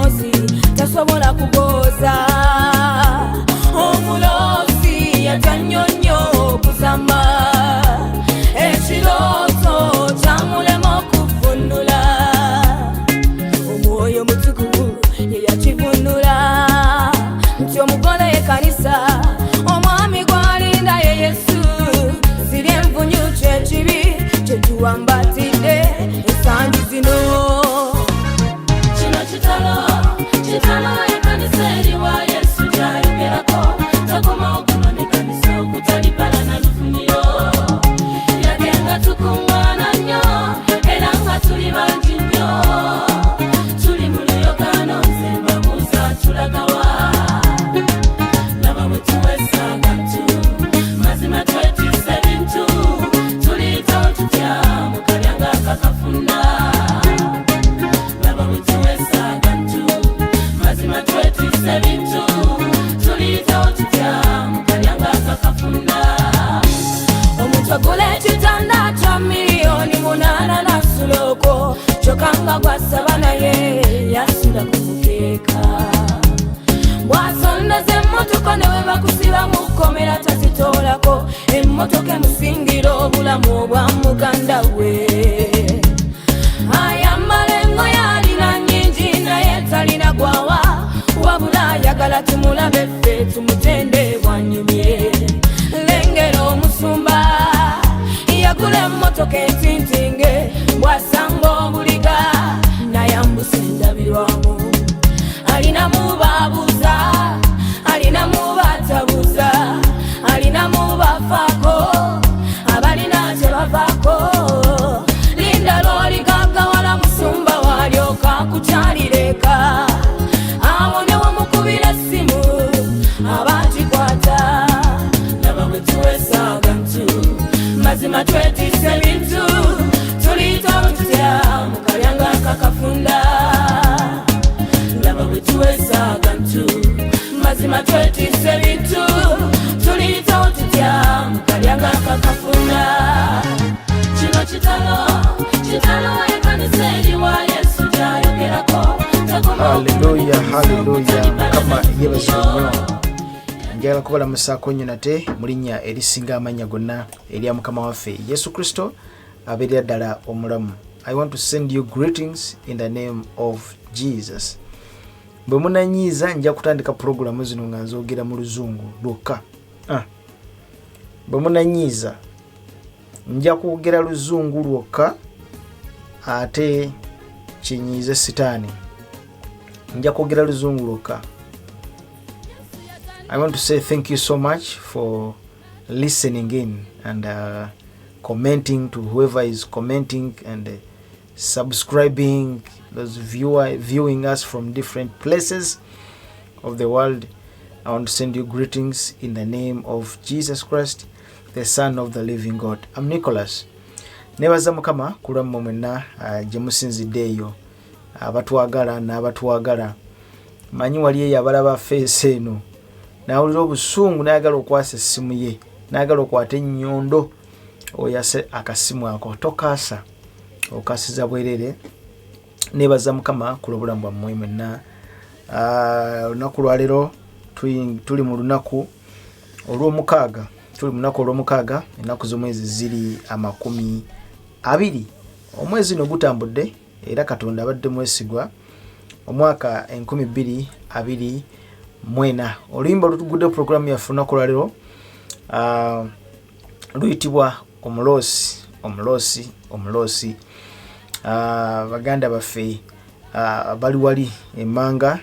mulozi tasobola kugoza omulozi yatanyonyo kusama ekiroto kyamulema okuvunula omwoyo mutukuvu yeyakivunula nti omugole ye kanisa omwami gwalinda ye Yesu ziri envunyu kyekibi kyetuwambatidde ensangi zino kino kitalo ekanisa eriwa Yesu gyayogerako takoma okuma ne kanisa okutalipala na lufuniro yagenda tukuŋŋaana nnyo era nga tuli bangi nnyo tuli mu luyokano nze mbabuuza tulagawa laba bwe tuwesa abantu mazima twetiisa ebintu tuliyitawo tutya mu kalyanga akakafuna laba bwe tuwesa abantu mazima twetiisa ebintu tuliyitawo tutya mu kalyanga akakafuna omuntu agula ekitanda kya miliyoni 8 n'asuloko kyokanga gwasaba naye yasula ku mukeeka bwasondeza emmotoka ne bwe bakusiba mu kkomera tazitoolako emmotoka emusingira obulamu obwa muganda we ayambala engoye alina nnyingi naye talina gwawa wabula ayagala tumulabe ffe tumutende bwanyumye lengera omusumba yagula emmotoka entintinge bwasanga obuliga nayambusa endabirwamu alinamu babuza alinamu batabuza alinamu bafaako abalina kyebavaako linda lwoligagawala musumba walyoka kukyalireka awo ne wamukubira essimu abagikwata laba bwe tuwesa abantu mazima twetiisa ebintu tuliyitawo tutya mu kalyanga akakafunda laba bwe tuwesa abantu mazima twetiisa ebintu tuliyitawo tutya mu kalyanga akakafunda kino kitalo ekanisa eriwa Yesu gyayogerako haleluya kama yebazo nnyo njagala kubalamusaako nnyo nate mu linnya erisinga amannya gonna erya mukama waffe Yesu Kristo abeerera ddala omulamu. I want to send you greetings in the name of Jesus. Bwe munanyiiza nja kutandika programu zino nga nzoogera mu luzungu lwokka. Bwe munanyiiza nja kwogera luzungu lwokka ate kinyiize sitaani nja kwogera luzungu lwokka. I want to say thank you so much for listening in and commenting, to whoever is commenting and subscribing, those viewing us from different places of the world. I want to send you greetings in the name of Jesus Christ, the Son of the living God. I'm Nicholas. Nebaza mukama kulwammwe mwenna gye musinziddeeyo abatwagala n'abatwagala. Manyi wali eyo abalaba feesi eno n'awulira obusungu n'ayagala okwasa essimu ye n'ayagala okwata ennyondo oyase akasimu ako tokaasa okasiza bwerere. Nebaza mukama ku lw'obulamu bwammwe mwenna. Olunaku lwaleero tuli mu lunaku olw'omukaaga. Ennaku z'omwezi ziri 20. Omwezi no gutambudde era Katonda abadde mwesigwa. Omwaka 2024 oluyimba olutugudde programu yaffe olunaku lwaleero luyitibwa omuloosi. Baganda baffe bali wali emmanga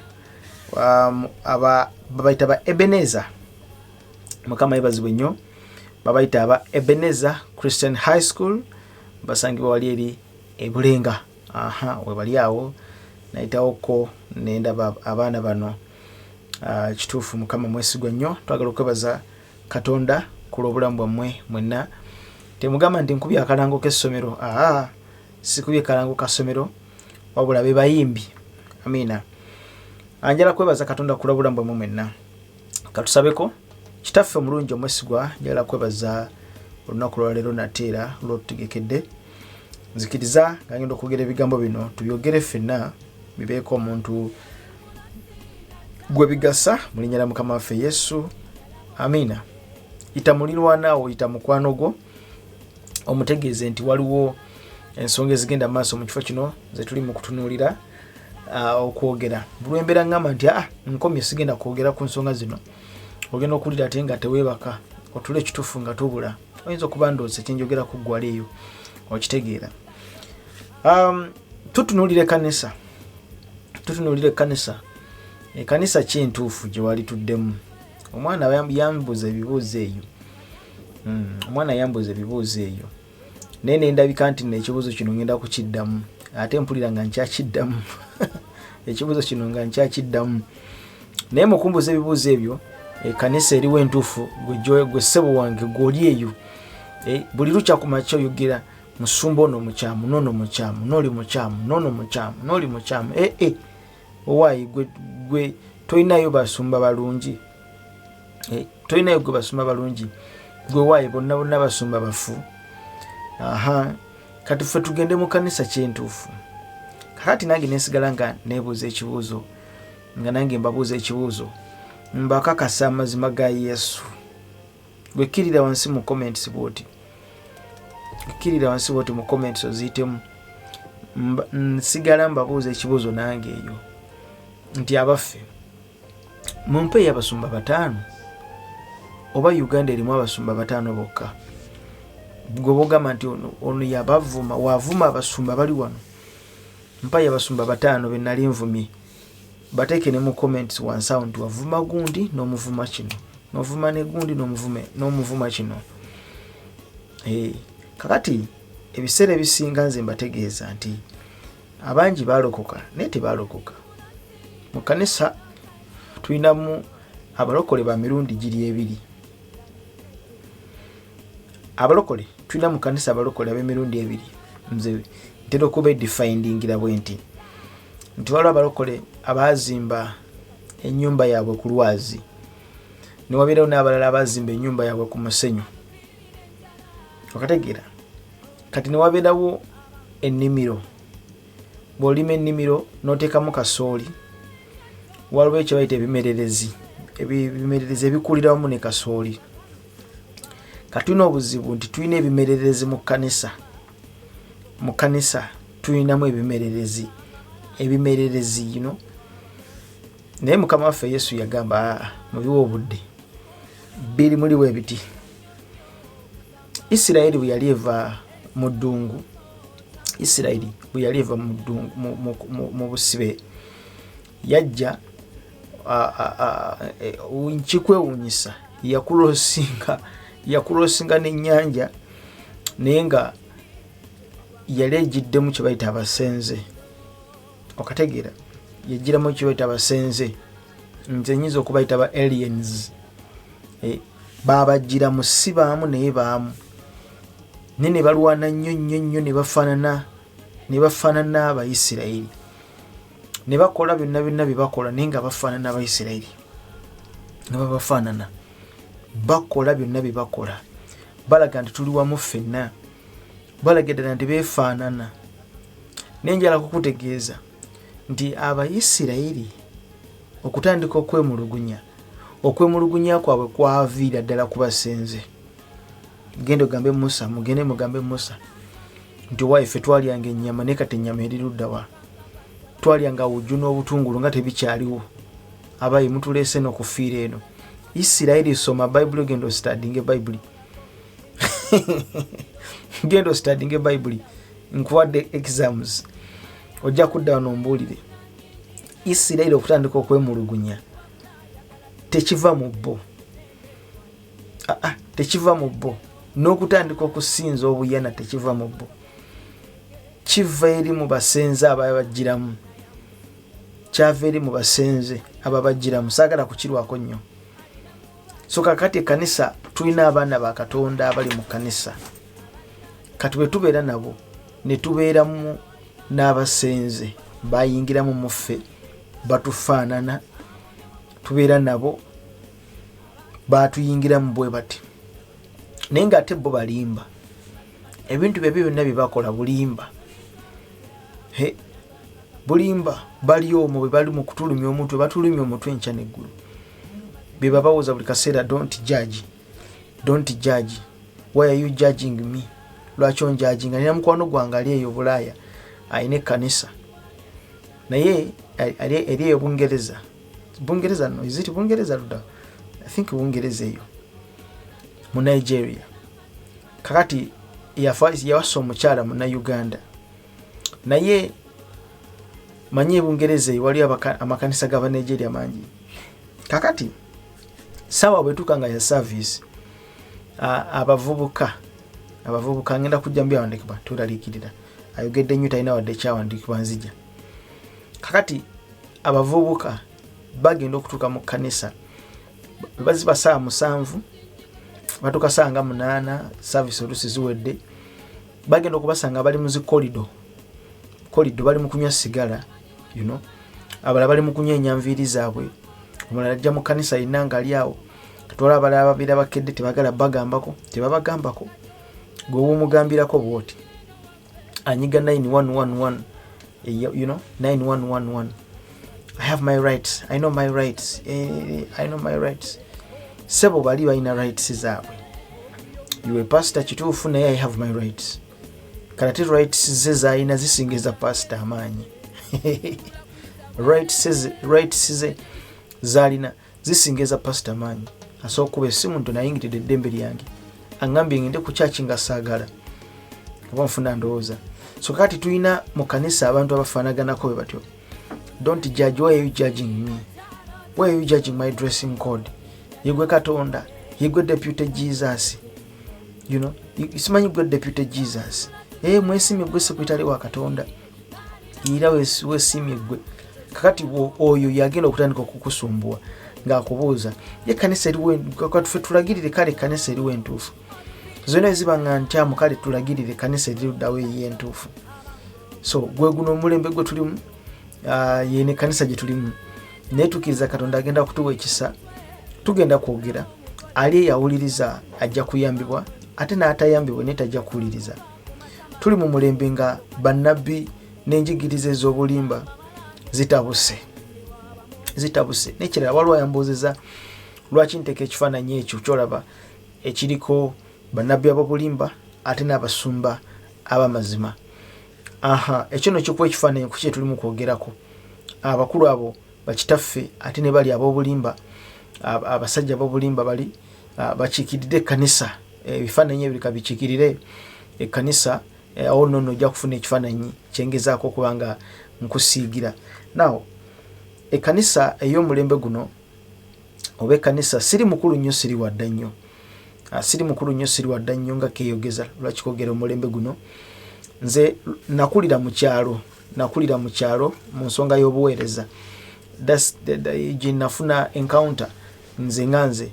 babayita ba Ebenezer. Mukama yebazibwe nnyo. Babayita aba Ebenezer Christian High School basangibwa wali eri ebulenga. We bali awo nayitawoko nendaba abaana bano. Kituufu mukama mwesigwa nnyo. Twagala okwebaza Katonda ku lw'obulamu bwammwe mwenna. Temugamba nti nkubye akalango k'essomero. Sikubye kalango ka ssomero wabula be bayimbi. Amina. Anjala kwebaza Katonda ku lw'obulamu bwammwe mwenna. Katusabeko. Kitaffe omulungi omwesigwa njagala kwebaza olunaku lwaleero nateera lw'otutegekedde. Nzikiriza nga ngenda okwogera ebigambo bino tubyogere ffenna bibeeko omuntu gwe bigasa mu linnya lya Mukama waffe Yesu, amina. Ita mulirwanaawo, ita mukwano gwo omutegeeze nti waliwo ensonga ezigenda maaso mu kifo kino ze tuli mu kutunuulira okwogera. Bulwembeera ngamba nti nkomye sigenda kwogera ku nsonga zino, ogenda okuwulira ate nga teweebaka, otula ekituufu nga tubula. Oyinza okuba ndowooza kyenjogera ku ggwala eyo okitegeera. Tutunuulire Kanisa. Kanisa ki entuufu gye wali tuddemu? Omwana yambuuza ebibuuzo eyo. Naye ne ndabika nti ekibuuzo kino ngenda kukiddamu, ate mpulira nga nkyakiddamu. Ekibuuzo kino nga nkyakiddamu. Naye mukumbuza ebibuuzo ebyo, Kanisa eriwo entuufu gwe ssebo wange gw'oli eyo. Buli lukya ku makya oyogera musumba ono mukyamu, n'ono mukyamu, n'oli mukyamu, n'ono mukyamu, n'oli mukyamu. Owaayi gwe toyinayo basumba balungi. Toyinayo gwe basumba balungi. Gwe waayi bonna basumba bafu. Kati ffe tugende mu Kanisa ky'entuufu. Kakati nange nesigala nga neebuuza ekibuuzo, nga nange mbabuuza ekibuuzo, mbakakasa amazima ga Yesu. Gwe kkirira wansi mu comments bwoti. Mu comments oziyitemu. Nsigala mbabuuza ekibuuzo nange eyo nti abaffe mumpeeyo abasumba 5 oba Uganda erimu abasumba 5 bokka. Gwe bogamba nti ono yabavuma, wavuma abasumba bali wano, mpayo abasumba 5 be nali nvumye. Bateeke ne mu comments wansi awo nti wavuma gundi n'omuvuma kino, n'ovuma ne gundi n'omuvuma kino. Kakati ebiseera ebisinga nze mbategeeza nti abangi baalokoka naye tebaalokoka. Mu Kanisa tulinamu abalokole ba mirundi giri 2. Abalokole tulina mu Kanisa abalokole ab'emirundi 2. Nze ntera okuba edifindingira bwe nti waliwo abalokole abazimba ennyumba yaabwe ku lwazi, ne wabeerawo n'abalala abazimba ennyumba yaabwe ku musenyu. Okategeera? Kati ne wabeerawo ennimiro. Bw'olima ennimiro n'oteekamu kasooli, waliwo ekyo bayita ebimererezi. Ebimererezi ebikulira wamu ne kasooli. Katulina obuzibu nti tulina ebimererezi mu Kanisa. Mu Kanisa tulinamu ebimererezi naye Mukama waffe Yesu yagamba mubiwa obudde biri muliwo ebiti. Isirayiri bwe yali eva mu ddungu, mu busibe, yajja nkikwewuunyisa yakulosinga n'ennyanja, naye nga yali egiddemu kye bayita abasenze. Okategeera? Yagiramu kye bayita abasenze. Nze nnyinza okubayita ba aliens. Baabagiramu si baamu naye baamu. Ne balwana nnyo ne bafaanana Abayisirayiri. Ne bakola byonna bye bakola naye nga bafaanana Abayisirayiri. Nga babafaanana. Bakola byonna bye bakola. Balaga nti tuli wamu ffenna. Balaga ddala nti beefaanana. Naye njala kukutegeeza nti Abayisirayiri okutandika okwemulugunya kwabwe kwaviira ddala ku basenze. Mugende mugambe Musa nti owaaye ffe twalyanga ennyama naye kati ennyama eri ludda wa? Twalyanga wujju n'obutungulu nga tebikyaliwo. Abayi mutuleese n'okufiira eno. Isirayiri soma Bayibuli genda ostudinga Bayibuli. Genda ostudinga Bayibuli. Nkuwadde exams. Ojja kudda wano ombuulire. Isirayiri okutandika okwemulugunya tekiva mu bo. Tekiva mu bo. N'okutandika okusinza obuyana tekiva mu bo. Kiva eri mu basenze ababagiramu. Kyava eri mu basenze ababagiramu. Saagala kukirwako nnyo. So kakati Kanisa tulina abaana ba Katonda abali mu Kanisa. Kati bwe tubeera nabo ne tubeeramu n'abasenze bayingiramu mu ffe batufaanana, tubeera nabo batuyingiramu bwe bati. Naye ng'ate bo balimba. Ebintu bye byonna bye bakola bulimba. bulimba bali omwo bwe bali mu kutulumya omutwe batulumya omutwe enkya n'eggulu be babawuza buli kaseera don't judge why are you judging me lwaki onjudging nina mukwano gwange ali eyo Bulaaya ayina ekkanisa naye eri eyo Bungereza no is it Bungereza luda I think Bungereza eyo mu Nigeria kakati yawasa omukyala mu Uganda naye manye Bungereza eyo wali amakanisa g'aba Nigeria mangi kakati sawa bwetuka nga ya service abavubuka ngenda kujja mbyawandikibwa tulalikirira ayogedde nnyo talina wadde kyawandikibwa nzija kakati abavubuka bagenda okutuuka mu kanisa baziba saa 7 batuka saa 8 service olusi ziwedde bagenda okubasanga bali mu zikolido bali mu kunywa sigala abala bali mu kunywa enyanviiri zaabwe omulala ajja mu kanisa yina nga ali awo katwala abalala babiri abakedde tebagala tebabagambako gwe womugambirako bwoti anyiga 9111 9111 I have my rights I know my rights sebo bali balina rights zaabwe you a pastor kituufu naye I have my rights kalati rights ze zaalina zisingeza pastor amaanyi rights ze zaalina zisingeza pastor amaanyi asooka kuba essimu nto nayingiridde eddembe lyange angambye ngende ku church nga saagala oba nfuna ndowooza so kati tulina mu kanisa abantu abafaanaganako bwe batyo don't judge why are you judging me why are you judging my dressing code yegwe Katonda yegwe deputy Jesus isimanyi gwe deputy Jesus mwesimye gwe sekretary wa Katonda era wesimye gwe kakati oyo yagenda okutandika okukusumbua ng'akubuuza ye kanisa eriwe katufe tulagirire kale kanisa eriwe entuufu zonna ezibanga ntyamu kale tulagirire kanisa eriruddawo entuufu so gwe guno omulembe gwe tulimu yene kanisa gye tulimu naye tukiriza Katonda agenda kutuwa ekisa tugenda kwogera ali yawuliriza ajja kuyambibwa ate n'atayambibwa naye tajja kuwuliriza tuli mu mulembe nga bannabbi n'enjigiriza ez'obulimba zitabuse nekirala waliwo yambuuzizza lwaki nteeka ekifaananyi ekyo kyolaba ekiriko bannabbi ab'obulimba ate n'abasumba ab'amazima ekyo no kikuwa ekifaananyi ku kye tulimu kwogerako abakulu abo bakitaffe ate ne bali ab'obulimba abasajja ab'obulimba bali bakiikiridde ekkanisa ebifaananyi ebirika bikiikirire ekkanisa awo nno ojja kufuna ekifaananyi kyengezaako okuba nga nkusiigira nawo ekkanisa ey'omulembe guno oba ekkanisa siri mukulu nnyo siri wadda nnyo nga keeyogeza lwaki kwogera omulembe guno nze nakulira mu kyalo mu nsonga y'obuweereza gye nafuna encounter nze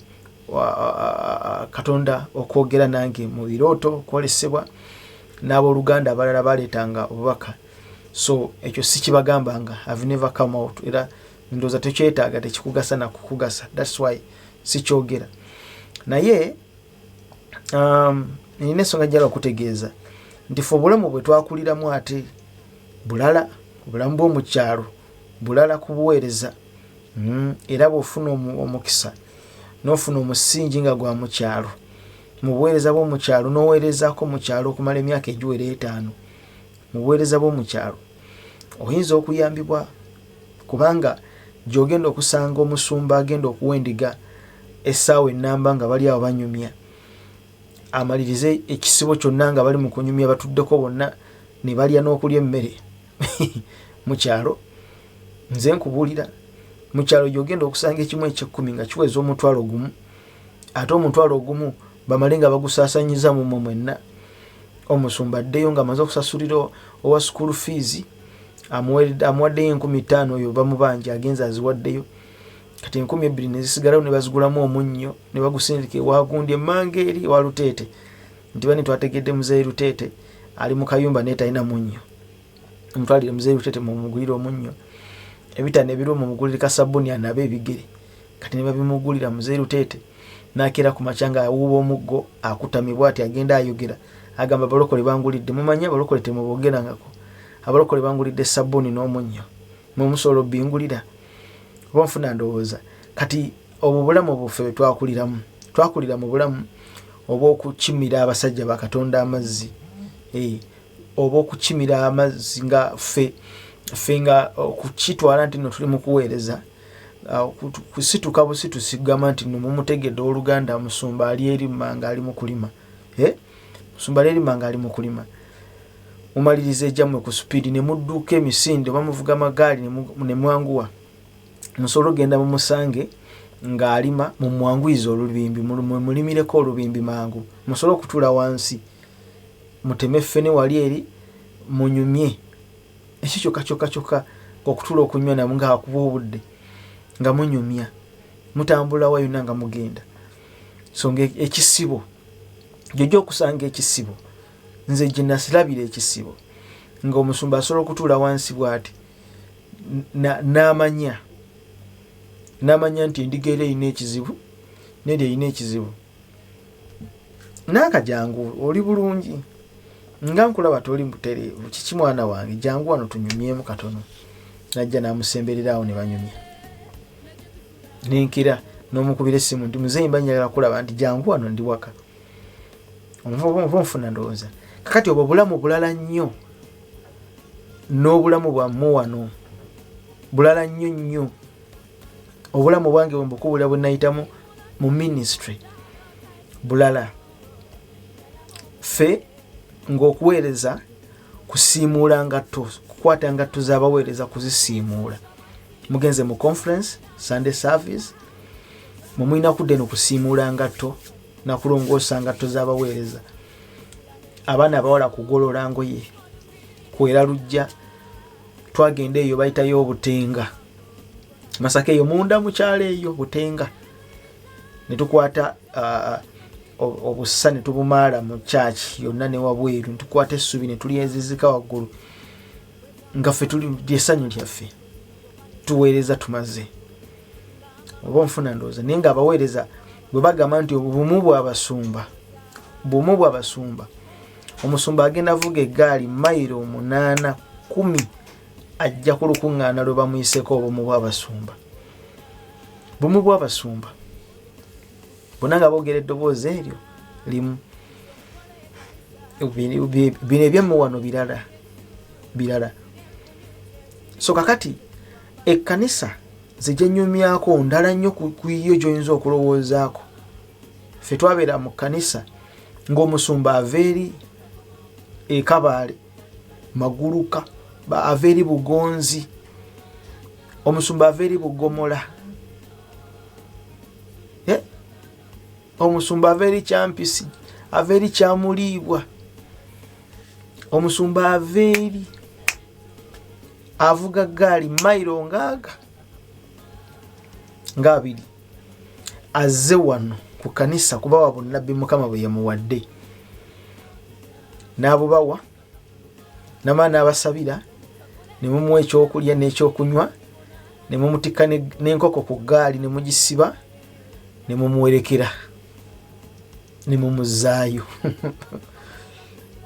Katonda okwogera nange mu birooto kwolesebwa n'abooluganda abalala baleetanga obubaka so ekyo si kibagambanga I've never come out era ndowooza tekyetaaga tekikugasa na kukugasa that's why si kyogera naye nina ensonga njala okutegeeza nti fe obulamu bwe twakuliramu ate bulala obulamu bw'omu kyalo bulala kubuweereza era bw'ofuna omukisa n'ofuna omusingi nga gwa mu kyalo mu buweereza bw'omu kyalo n'oweerezaako mu kyalo okumala emyaka egiwera 5 mu buweereza bw'omu kyalo oyinza okuyambibwa kubanga gy'ogenda okusanga omusumba agenda okuwa endiga essaawa ennamba nga bali awo banyumya amalirize ekisibo kyonna nga bali mu kunyumya batuddeko bonna ne balya n'okulya emmere mu kyalo nze nkubuulira mu kyalo gy'ogenda okusanga ekimu eky'ekkumi nga kiweza omutwalo gumu ate omutwalo ogumu bamale nga bagusaasanyiza mu mmwe mwenna omusumba addeyo ng'amaze okusasulira owa school fees amuwaddeyo 15,000 oyo bamubanja agenza aziwaddeyo kati 20,000 ne zisigalawo ne bazigulamu omunnyo ne bagusindika ewagundi emmange eri ewa Luteete nti bani twategedde muzeeyi Luteete ali mu kayumba naye talina munnyo mutwalire muzeeyi Luteete mumugulira omunnyo ebitane ebiriwo mumugulire kasabuni anabe ebigere kati ne babimugulira muzeeyi Luteete n'akeera ku macanga awuuba omuggo akutamibwa ati agenda ayogera agamba balokole bangulidde mumanya balokole temubogerangako abalokole bangulidde sabuni n'omunnyo mumusolo bingulira oba nfuna ndowooza kati obulamu obufe twakulira mu bulamu oba okukimira abasajja bakatonda amazzi oba okukimira amazzi nga ffe nga okukitwala nti no tuli mu kuweereza kusituka busitusigama nti no mumutegedde oluganda musumba ali eri manga ali mu kulima musumba ali eri manga ali mu kulima mumaliriza ejjamwe ku speed ne mudduka emisinde oba muvuga amagaali ne mwanguwa musolo genda mumusange ng'alima mumwanguyiza olubimbi mulimireko olubimbi mangu musolo okutula wansi muteme ffene wali eri munyumye ekyo kyokka okutula okunywa namu ng'akuba obudde nga munyumya mutambula wa yonna nga mugenda so ekisibo jjojja okusanga ekisibo nze gye nasirabira ekisibo ng'omusumba asobola okutula wansi bw'ati n'amanya nti endiga era erina ekizibu neri erina ekizibu n'akajangu oli bulungi nga nkulaba toli mutereevu kiki mwana wange jangu wano tunyumyemu katono najja n'amusembererawo ne banyumya nenkira n'omukubira essimu nti muzeyimba njagala kulaba nti jangu wano ndi waka omuva nfuna ndowooza kakati obwo bulamu bulala nnyo n'obulamu bwammwe wano bulala nnyo obulamu bwange bwembukubulira bwe nayitamu mu ministry bulala ffe ng'okuweereza kusiimuula ngatto kukwata ngatto z'abaweereza kuzisiimuula mugenze mu conference Sunday service mumwina kudde n'okusiimuula ngatto nakulongoosa ngatto z'abaweereza abaana abawala kugolola ngoye kwera lujja twagenda eyo bayitayo obutenga Masaka eyo munda mukyalo eyo butenga ne tukwata obusa ne tubumaala mu church yonna ne wabweru ne tukwata essubi ne tulyezizika waggulu nga ffe tuli lyesanyu lyaffe tuweereza tumaze oba nfuna ndowooza naye nga abaweereza bwe bagamba nti obumu bw'abasumba omusumba agenda avuga eggaali mayiro 8-10 ajja ku lukuŋŋaana lwe bamuyiseko obumu bw'abasumba bonna nga boogera eddoboozi eryo limu bino ebyemmwe wano birala so kakati ekkanisa zegyenyumyako ndala nnyo ku yo gy'oyinza okulowoozaako ffe twabeera mu kkanisa ng'omusumba ava eri ekabaale maguluka ava eri bugonzi omusumba ava eri bugomola omusumba ava eri kyampisi ava eri kyamuliibwa omusumba ava eri avuga gaali mayiro nga 2 azze wano ku kanisa kubawa bunnabbi mukama bwe yamuwadde n'abubawa nama n'abasabira ne mumuwa ekyokulya n'ekyokunywa ne mumutikka n'enkoko ku gaali ne mugisiba ne mumuwerekera ne mumuzaayo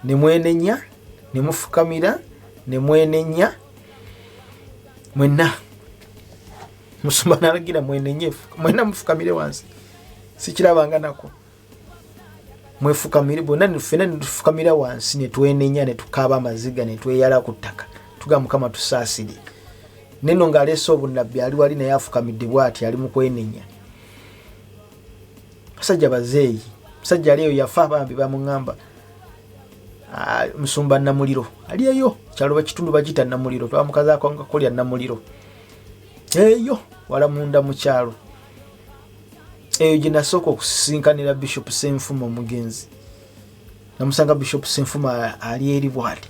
ne mwenenya ne mufukamira ne mwenenya mwenna musumba n'alagira mwenenye mwenna mufukamire wansi sikirabanga nako mwefukamire bonna ffenna ne tufukamira wansi ne twenenya ne tukaaba amaziga ne tweyala ku ttaka tugamba Mukama tusaasire neno ng'aleese obunnabbi ali wali naye afukamidde bw'ati ali mu kwenenya basajja bazeeyi musajja aliyo yafa abambi bamuŋŋamba musumba namuliro ali eyo kyalo bakitundu bagita namuliro twamukazaako nga kolya namuliro eyo wala munda mu kyalo eyo gye nasooka okusinkanira Bishop Senfuma omugenzi namusanga Bishop Senfuma ali eri bw'ati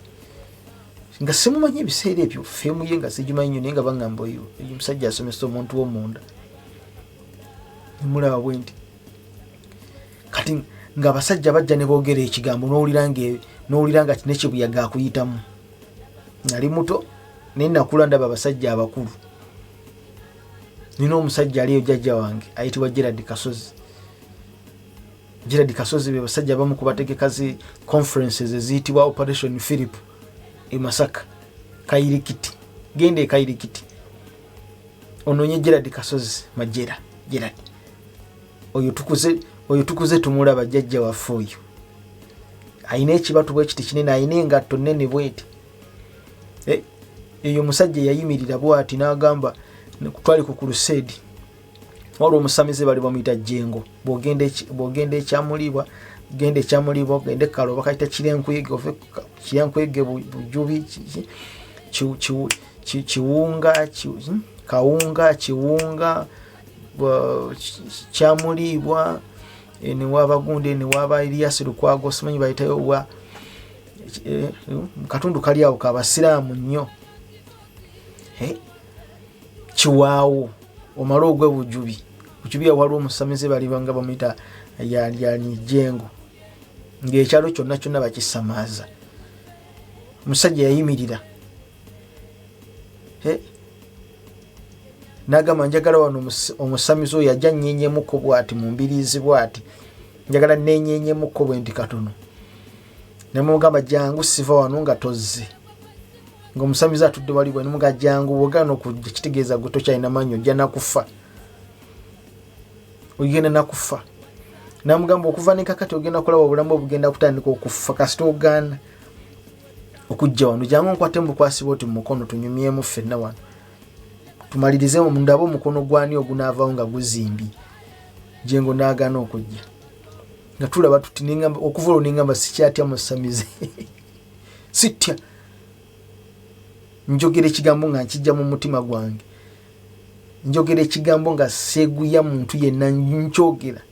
nga simumanyi ebiseera ebyo feemu ye nga sigimanyi nnyo naye nga baŋŋamba oyo omusajja asomesa omuntu w'omunda mulaba bwe nti kati ng'abasajja bajja ne boogera ekigambo n'owulira nga kine kibuyaga akuyitamu nali muto naye nakula ndaba abasajja abakulu nina omusajja aliyo jjajja wange ayitibwa Gerard Kasozi be basajja abamu ku bategeka zi conferences eziyitibwa Operation Philip e Masaka Kayirikiti gende Kayirikiti ononye Gerard Kasozi Majera Gerard oyo tukuze tumulaba jjajja waffe oyo ayina ekibatu bwe kiti kinene ayina engatto nnene bweti eyo musajja yayimirira bwati n'agamba twali ku crusade waliwo omusamize bali bamuyita Jengo bw'ogenda ekyamulibwa gende ekyamulibwa gende kalo bakayita kiryankwege bujubi kiwunga kawunga kiwunga kyamulibwa ni wabagunde ni waba Elias Lukwago simanyi bayitayo wa katundu kali awo kabasiraamu nnyo kiwaawo omala ogwe bujubi waliwo omusamize bali banga bamuyita yani Jengo ng'ekyalo kyonna bakisamaaza musajja yayimirira n'agamba njagala wano omusamize oyo yajja nnyenyemuko bwati mu mbiriizi bwati njagala nnenyenyemuko bwe ndi katono nemugamba jangu siva wano nga tozze ng'omusamize atudde wali bwe nemuga jangu bwogana okujja kitegeeza gwe tokyalina manyi ojja nakufa ogenda nakufa namugamba okuva ne kakati ogenda kulaba obulamu obugenda kutandika okufa kasita ogaana okujja wano jangu nkwate mukwasiba oti mu mukono tunyumyemu ffenna wano tumalirizeemu mundaba omukono gwani ogunaavaawo nga guzimbi Jengo n'agaana okujja nga tulaba tuti okuva olwo ningamba sikyatya musamize sitya njogera ekigambo nga nkijja mu mutima gwange njogera ekigambo nga seeguya muntu yenna nkyogera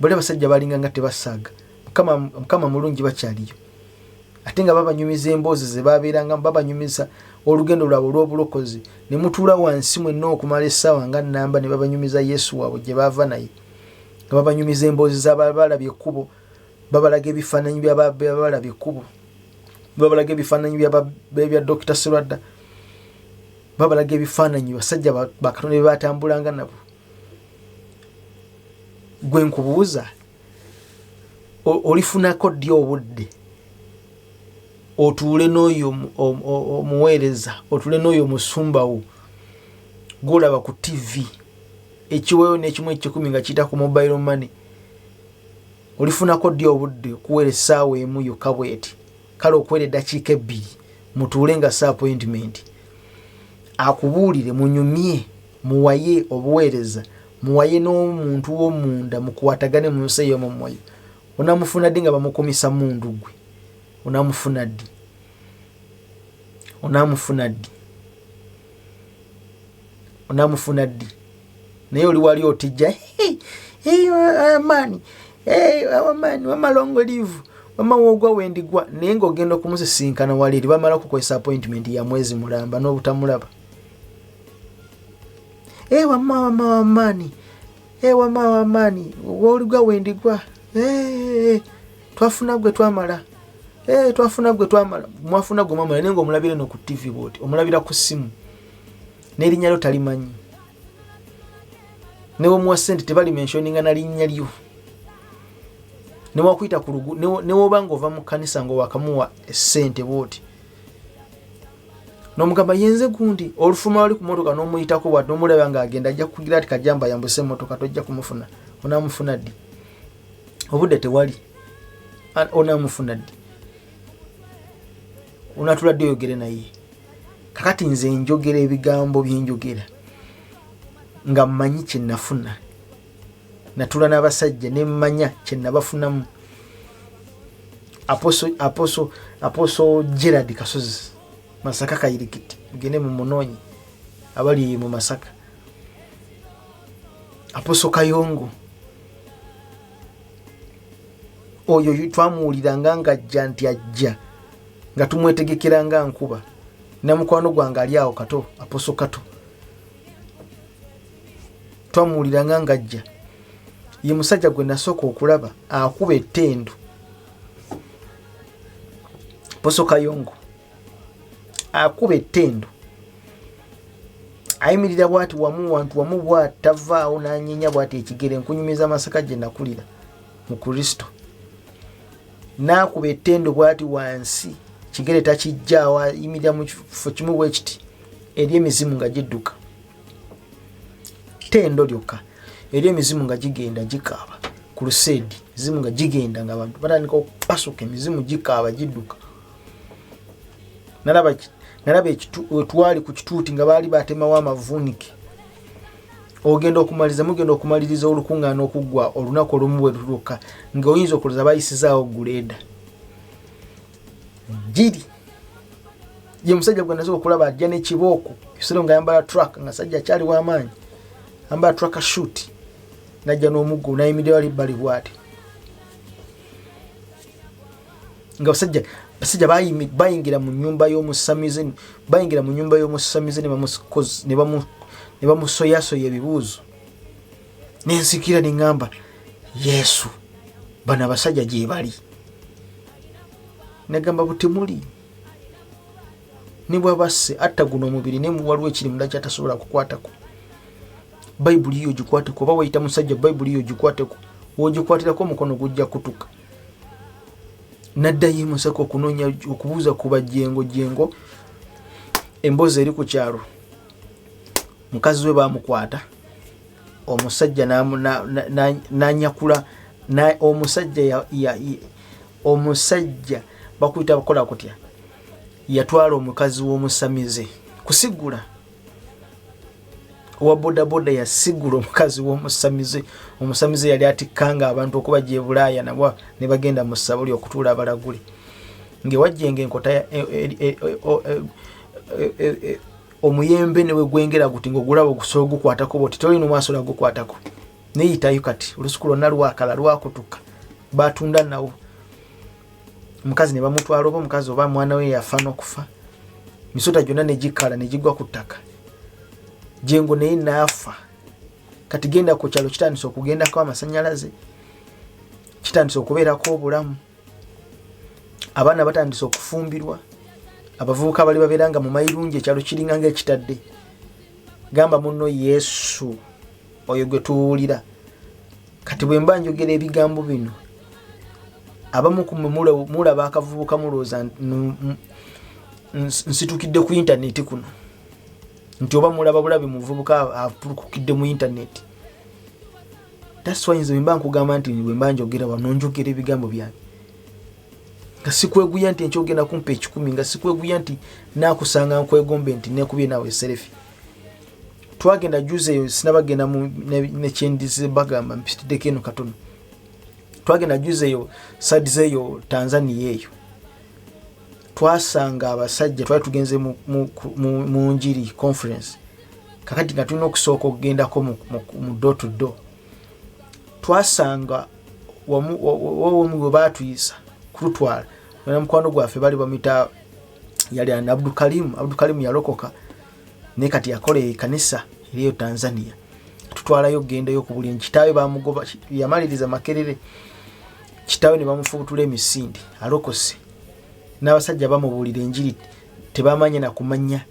bali basajja balinga nga tebasaaga mukama mulungi bakyaliyo ate nga babanyumiza emboozi ze babeeranga babanyumiza olugendo lwabwe olw'obulokozi ne mutuula wansi mwenna okumala essaawa nga nnamba ne babanyumiza Yesu waabwe gye baava naye nga babanyumiza emboozi z'abalabye ekkubo babalaga ebifaananyi by'abalabye ekkubo babalaga ebifaananyi bya Dr. Sirwadda babalaga ebifaananyi basajja bakatonda bye batambulanga nabo gwe nkubuuza olifunako ddi obudde otuule n'oyo omuweereza otuule n'oyo omusumbawo gwolaba ku TV ekiweeyo n'ekimu ekikumi nga kiyita ku mobile money olifunako ddi obudde okuweera essaawa emu yokka bweti kale okuweera eddakiika 2 mutuule nga sa appointment akubuulire munyumye muwaye obuweereza muwaye n'omuntu w'omunda mukwatagane mu nsi eyo mumwoyo onamufuna ddi nga bamukomisa mundu gwe onamufuna ddi naye oli wali otijja amaani wamalongo livu wamawogwa wendigwa naye ng'ogenda okumusisinkana wali eri bamala kukozesa appointment ya mwezi mulamba n'obutamulaba wamaani woligwa wendigwa twafuna gwe twamala mwafuna gwe mwamala naye ng'omulabira no ku TV bwoti omulabira ku ssimu n'erinnya lyo talimanyi ne womuwa ssente tebali mentioninga na linnya lyo ne wakuyita ku lugu ne woba ng'ova mu kanisa ng'owakamuwa essente bwoti n'omugamba yenze gundi olufuma wali ku motoka n'omuyitako bwati n'omulaba ng'agenda ajja kugira ati kajamba yambuse motoka tojja kumufuna onamufuna ddi obudde tewali onamufuna ddi onatula ddi oyogere naye kakati nze njogera ebigambo byenjogera nga mmanyi kye nafuna natula n'abasajja ne mmanya kye nabafunamu aposo Gerard Kasozi Masaka Kayirikiti mugende mu munoonyi abali mu Masaka aposo Kayongo oyo twamuwuliranga nga ajja nti ajja nga tumwetegekera nga nkuba namukwano gwange ali awo kato aposo Kato twamuwuliranga nga ajja ye musajja gwe nasooka okulaba akuba ettendo aposo Kayongo akuba ettendo ayimirira bwati wantu wamu bwatavaawo n'anyeenya bwati ekigere nkunyumiza Masaka gye nakulira mu Kristo n'akuba ettendo bwati wansi kigere takijjaawa yimirira mu kifo kimu bwe kiti eri emizimu nga gidduka tendo lyokka eri emizimu nga gigenda gikaaba ku luseedi emizimu nga gigenda nga abantu batandika okupasuka emizimu gikaaba gidduka nalaba twali ku kituuti nga baali batemawo amavuunike mugenda okumaliriza olukuŋŋaana okuggwa olunaku olumu bwe lulukka nga oyinza okulooza bayisizaawo guleeda giri ye musajja gwe nasobola okulaba ajja n'ekibooko ekisero nga yambala truck nga sajja akyali w'amaanyi yambala truck shoot najja n'omuggo nayimirira wali bbali bw'ati nga basajja bayingira mu nnyumba y'omusamize ne bamusoyasoya ebibuuzo nensikira ne ŋŋamba Yesu bano abasajja gye bali negamba butemuli ne bwabasse atta guno omubiri ne waliwo ekiri munda kyatasobola kukwatako bayibuli yo gikwateko oba wayita musajja bayibuli yo gikwateko wogikwatirako omukono gujja kutuka naddayo emusako okunoonya okubuuza ku bajjengo emboozi eri ku kyalo mukazi we bamukwata omusajja nanyakula omusajja bakuyita bakola kutya yatwala omukazi w'omusamize kusigula owa bodaboda yasigula omukazi w'omusamize omusamize yali atikkanga abantu okuba gye Bulaaya nabwo ne bagenda mu ssabuli okutuula abalagule ngewajjenga enkota omuyembe newe gwengera guti ng'ogulaba ogusobola ogukwatako bwoti tolina omwasobola gukwatako neyitayo kati olusuku lwonna lwakala lwakutuka batunda nawo omukazi ne bamutwala oba omukazi oba mwana we yafa n'okufa misota gyonna ne gikala ne gigwa ku ttaka jengo naye naafa kati genda ku kyalo kitandise okugendako amasannyalaze kitandise okubeerako obulamu abaana batandise okufumbirwa abavubuka bali babeeranga mu mayirungi ekyalo kiringa ng'ekitadde gamba munno Yesu oyo gwe tuwulira kati bwe mba njogera ebigambo bino abamu mulaba akavubuka mulowooza nsitukidde ku intaneti kuno nti oba mulaba bulabi muvubuka apulukukidde mu intaneti. That's why nze mba nkugamba nti bwe mba njogera wano njogera ebigambo byange nga sikweguya nti enkyogenda kumpa 10 nga sikweguya nti nakusanga nkwegombe nti nekubye nawe selfie. Twagenda juze eyo sinabagenda ne kyendize bagamba mpitiddeko eno katono. Twagenda juze eyo sadize eyo Tanzania eyo twasanga abasajja twali tugenze mu njiri conference kakati nga tulina okusooka okugendako mu door to door. Twasanga wamu we batuyisa kulutwala na mukwano gwaffe bali bamita yali ana Abdul yalokoka ne kati yakole kanisa iliyo Tanzania. Tutwalayo genda yo kubuli nkitawe bamugoba yamaliriza makerere kitawe ne bamufubutula emisindi alokose n'abasajja bamubulira enjiri tebamanya na kumanya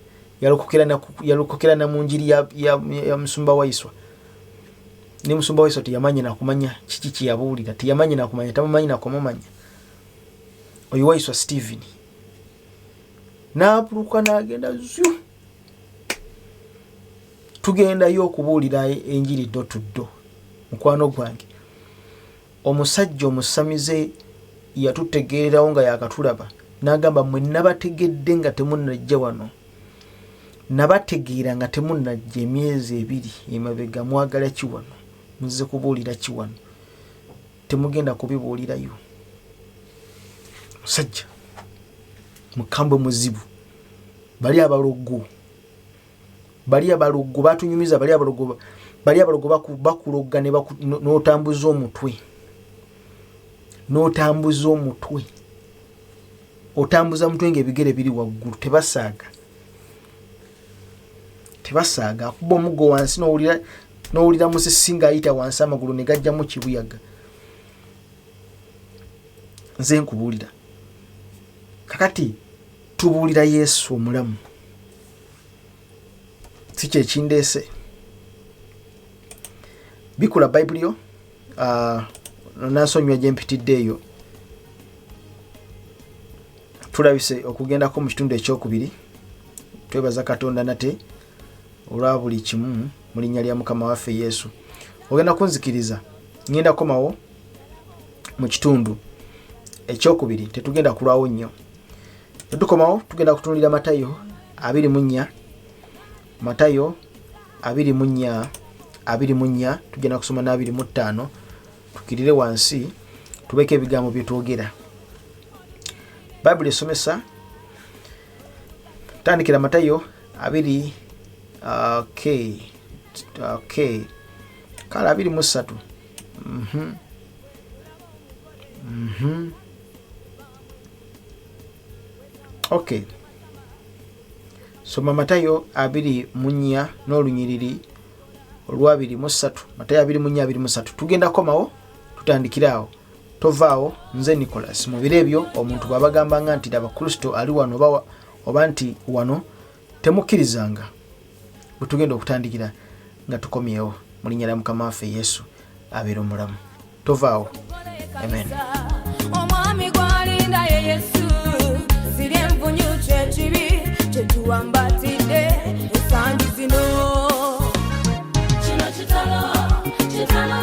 yalokokera na mu njiri ya musumba waiswa ne musumba waiswa tiyamanya na kumanya kiki yabulira tiyamanya na kumanya tamamanya na kumanya oyo waiswa Steven n'apuluka n'agenda zyu tugenda yo okubulira enjiri dotuddo mukwano gwange omusajja omusamize yatutegeerawo nga yakatulaba n'agamba mwe nabategedde nga temunnajja wano nabategeera nga temunnajja emyezi 2 emabega mwagala ki wano muze kubuulira ki wano temugenda kubibuulirayo. Musajja mukambwe muzibu bali abalogo batunyumiza bali abalogo bakuloga ne n'otambuza omutwe otambuza mutwe ng'ebigere biri waggulu tebasaaga akuba omuggo wansi n'owulira musisi ng'ayita wansi amagulu ne gajjamu kibuyaga. Nze nkubuulira kakati tubuulira Yesu omulamu si kye kindeese bikula Bayibuli yo nansonywa gye mpitidde eyo tulabise okugendako mu kitundu ekyokubiri. Twebaza Katonda nate olwa buli kimu mu linnya lya Mukama waffe Yesu. Ogenda kunzikiriza ngenda komawo mu kitundu ekyokubiri, tetugenda kulwawo nnyo. Tetukomawo tugenda kutunulira Matayo 24, Matayo 24 tugenda kusoma na 25, tukirire wansi tubeke ebigambo bye twogera. Bible esomesa tandikira Matayo 2 kala 23. Okay. Soma Matayo 24 n'olunyiriri olwa 23. Matayo 24:23. Tugenda komawo tutandikirawo. Tovaawo nze Nicholas. Mu biro ebyo omuntu bw'abagambanga nti Abakristo ali wano oba nti wano temukkirizanga. Bwe tugenda okutandikira nga tukomyewo mu linnya lya Mukama waffe Yesu abeera omulamu. Tovaawo. Amen. Omwami gwalinda ye Yesu, siri envunyu kyekibi kyetuwambatidde ensangi zino.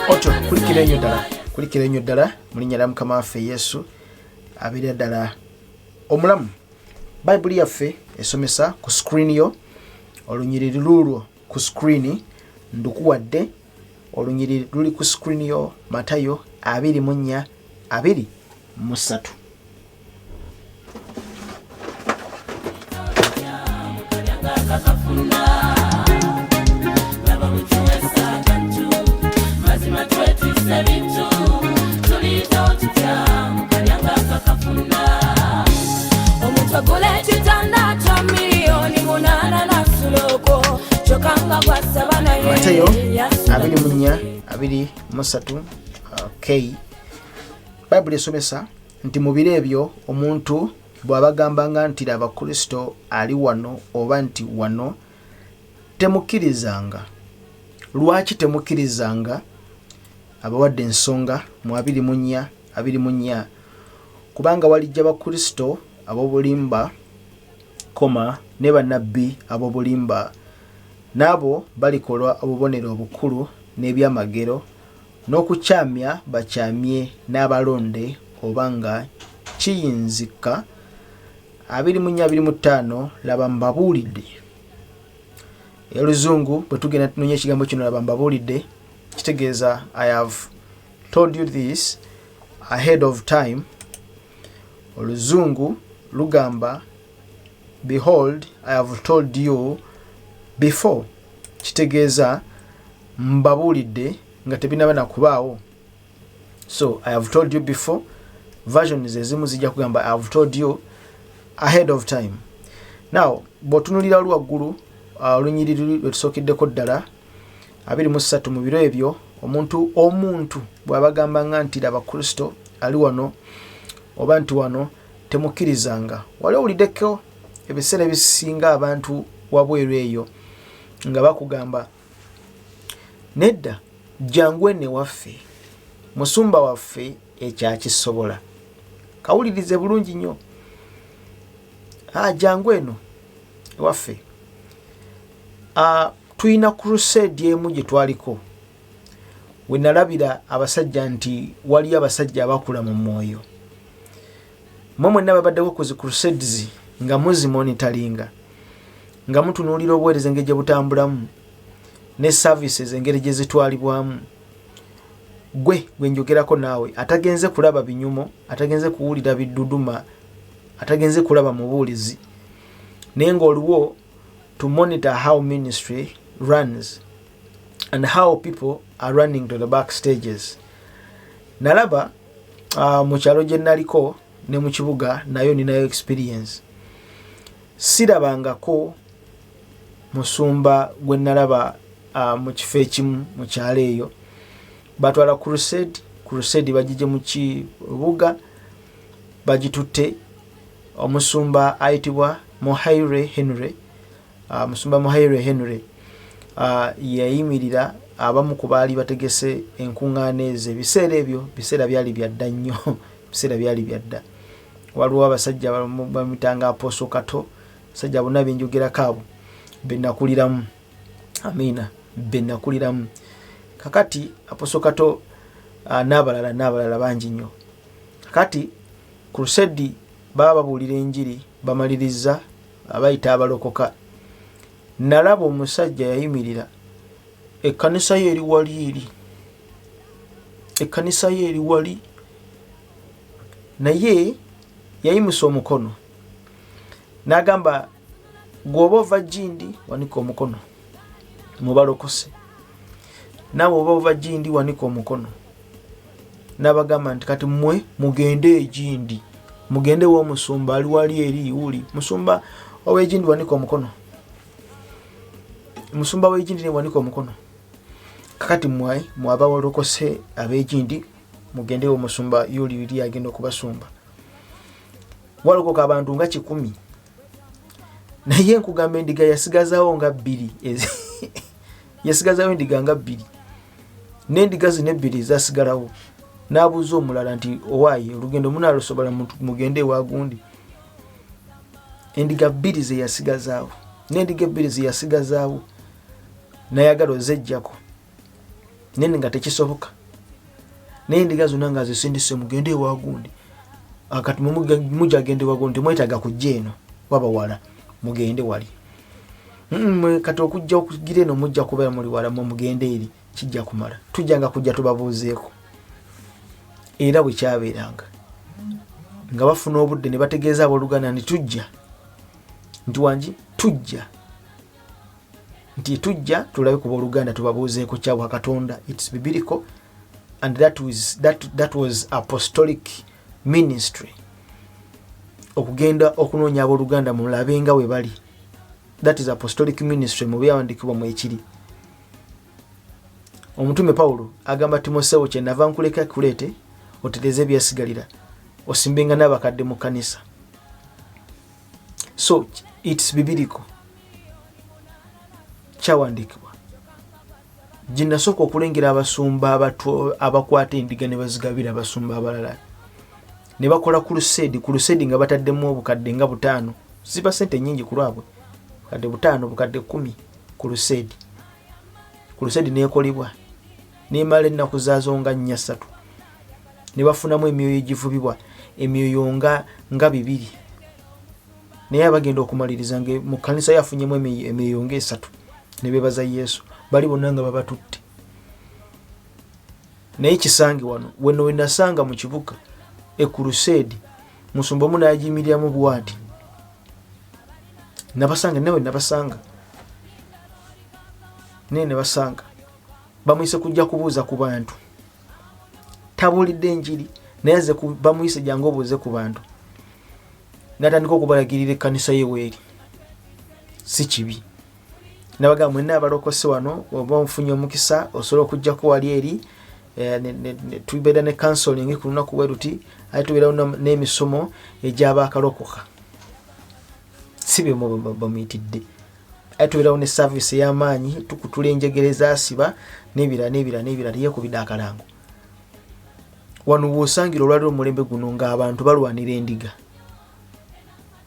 Otyo kulikira ennyo ddala mu linnya lya Mukama waffe Yesu abeera ddala omulamu. Bayibuli yaffe esomesa ku screen yo, olunyiriri lulwo ku screen ndukuwadde, olunyiriri luli ku screen yo, Matayo 24:23. Matayo 24:23. Okay. Bible esomesa nti mu biro ebyo omuntu bw'abagambanga nti Abakristo ali wano oba nti wano temukkirizanga. Lwaki temukkirizanga? Abawadde ensonga mu 24:24. Kubanga walijja Abakristo ab'obulimba ne bannabbi ab'obulimba, nabo balikola obubonero obukulu n'ebyamagero n'okukyamya bakyamye n'abalonde obanga kiyinzika. 24:25 laba mbabuulidde. Oluzungu bwe tugenda tunoonya ekigambo kino laba mbabuulidde kitegeeza I have told you this ahead of time. Oluzungu lugamba behold I have told you before, kitegeeza mbabuulidde nga tebinaba nakubaawo. So I have told you before. Versions ezimu zijja kugamba I have told you ahead of time. Now bw'otunulira lwaggulu olunyiriri lwe tusookeddeko ddala 23, mu biro ebyo omuntu bw'abagambanga nti Abakristo ali wano oba nti wano temukkirizanga. Wali owuliddeko ebiseera ebisinga abantu wabweru eyo nga bakugamba nedda jangu ene waffe, musumba waffe ekyakisobola. Kawulirize bulungi nnyo. Jangu eno waffe. Tuyina crusade emu gye twaliko. We nalabira abasajja nti wali abasajja abakula mu mwoyo. Mwenna babaddeko ku zi crusades nga muzimonitalinga, nga mutunuulira obuweereza engeri gye butambulamu ne services engeri gye zitwalibwamu. Gwe njogerako naawe atagenze kulaba binyumo, atagenze kuwulira bidduduma, atagenze kulaba mubuulizi, naye ng'oliwo to monitor how ministry runs and how people are running to the back stages. Nalaba mu kyalo gye naliko ne mu kibuga nayo ninayo experience. Sirabangako musumba gwe nalaba mu kifo ekimu mu kyalo eyo batwala crusade bagije mu kibuga bagitutte. Omusumba ayitibwa Mohaire Henry. Musumba Mohaire Henry yayimirira abamu ku baali bategese enkuŋŋaana ezo. Ebiseera ebyo biseera byali byadda nnyo, biseera byali byadda. waliwo abasajja bamitanga Apostle Kato, sajja bonna benjogera kaabo benakuliramu. Amina, benakuliramu. Kakati Apostle Kato n'abalala bangi nnyo. Kakati crusade baba babuulira enjiri bamaliriza abayita abalokoka. Nalaba omusajja yayimirira ekkanisa ye eri wali eri. Ekkanisa ye eri wali. Naye yayimusa omukono. N'agamba gwoba ova Gindi wanika omukono. Mubalokose. Nawe oba ova Gindi wanika omukono. N'abagamba nti kati mmwe mugende Gindi. Mugende w'omusumba ali wali eri uli. Musumba ow'Egindi wanika omukono. Musumba w'Egindi ne wanika omukono. Kakati mmwe ababalokose ab'Egindi mugende w'omusumba yuli agenda okubasumba. Walokoka abantu nga 100. Naye nkugamba endiga yasigazaawo nga 2. Yasigazaawo endiga nga 2. N'endiga zino 2 zasigalawo. N'abuuza omulala nti owaayi olugendo munaalusobola mugende wagundi. Endiga 2 ze yasigazaawo. N'endiga 2 ze yasigazaawo n'ayagala ozejjako. Nene nga tekisoboka. N'endiga zonna nga zisindise mugende wagundi. Akati mujja agende wagundi mwetaga kujja eno waba wala mugende wali. Kati okujja okugira eno mujja kubeera muli wala mugende eri kijja kumala. Tujjanga kujja tubabuuzeeko. Era bwe kyabeeranga nga bafuna obudde ne bategeeza abooluganda nti tujja nti wangi tujja nti tujja tulabe ku booluganda tubabuuzeeko kyabwa Katonda. It's biblical and that was apostolic ministry. Okugenda okunoonya abooluganda mulabe nga we bali. That is apostolic ministry mu byawandiikibwa mu ekiri. Omutume Pawulo agamba Timoseewo kyenava nkuleka kuleete otereze ebyasigalira osimbenga n'abakadde mu kanisa. So it's biblical. Kyawandiikibwa. Ginasooka okulengera abasumba abakwata endiga ne bazigabira abasumba abalala. Ne bakola crusade nga bataddemu obukadde nga 5. Ziba sente nyingi ku lwabwe. Bukadde 5, bukadde 10 crusade. Crusade neekolebwa. N'emala ennaku zaazo nga 4-3. Ne bafunamu emyoyo egivubibwa. Emyoyo nga 2. Naye abagenda okumaliriza mu kanisa yafunyemu emyoyo nga 3. Ne bebaza Yesu. Bali bonna nga babatutte. Naye kisange wano weno wenasanga mu kibuga crusade musumba mu najimiriramu bwati. Nabasanga nawe nabasanga. Ne basanga. Bamuyise kujja kubuuza ku bantu. Tabulidde enjiri naye ze bamuyise jangu obuuze ku bantu. Natandika okubalagirira ekkanisa yeweeri. Si kibi. Nabaga mwenna abalokose wano oba ofunye omukisa osobola okujjako wali eri tubeera ne counseling ku lunaku bwe ruti ate tubeera n'emisomo egy'abakalokoka. Si bye bamuyitidde. Ate tubeerawo ne service ey'amaanyi tukutula enjegereza asiba n'ebirala yekubidde akalango. Wano w'osangira olwaliro omulembe guno ng'abantu balwanira endiga.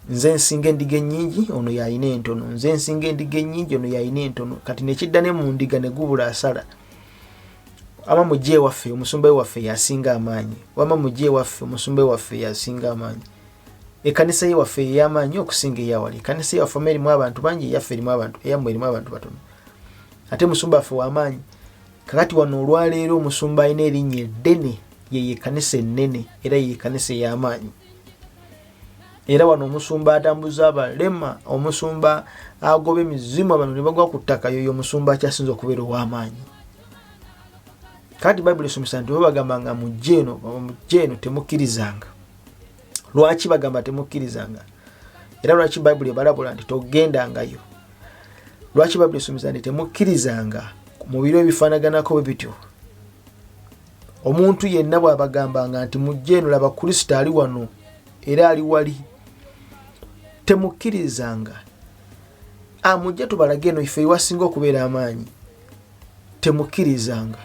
Nze nsinga endiga ennyingi ono yalina entono. Nze nsinga endiga ennyingi ono yalina entono. Kati nekidda ne mu ndiga ne gubula asala. Ama mujje waffe omusumba waffe yasinga amaanyi. Wama mujje waffe omusumba waffe yasinga amaanyi. Ekkanisa ye waffe y'amaanyi okusinga eyawali. Ekkanisa ye waffe erimu abantu bangi yaffe erimu abantu eyammwe erimu abantu batono. Ate musumba waffe w'amaanyi. Kakati wano olwaleero omusumba alina erinnya eddene ye ekkanisa ennene era ye ekkanisa ey'amaanyi. Era wano omusumba atambuza abalema, omusumba agoba emizimu abantu ne bagwa ku ttaka yoyo omusumba akyasinza okubeera ow'amaanyi. Kati Bayibuli esomesa nti bagambanga mujje eno temukkirizanga. Lwaki bagamba temukkirizanga? Era lwaki Bayibuli ebalabula nti togendangayo? Lwaki Bayibuli esomesa nti temukkirizanga mu biro ebifaanaganako bwe bityo? Omuntu yenna bw'abagambanga nti mujje eno laba Kristo ali wano era ali wali, temukkirizanga. Mujje tubalage eno ife ewasinga okubeera amaanyi. Temukkirizanga.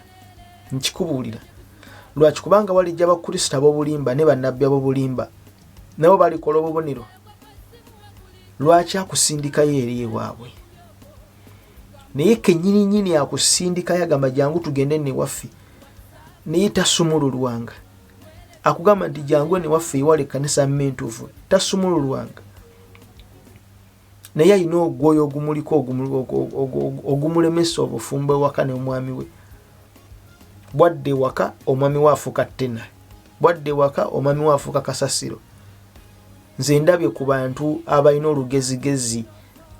Nkikubuulira. Lwaki? Kubanga walijja abakristo ab'obulimba ne bannabbi ab'obulimba nabo balikola obubonero lwaki akusindikayo eri ewaabwe naye kennyini akusindikayo agamba jangu tugende ne waffe naye tasumululwanga akugamba nti jangu ne waffe ewali ekkanisa entuufu tasumululwanga naye alina ogwoyo ogumuliko ogumulemesa obufumbo ewaka n'omwami we bwadde waka omwami we afuuka ttena bwadde waka omwami we afuuka kasasiro nze ndabye ku bantu abalina olugezigezi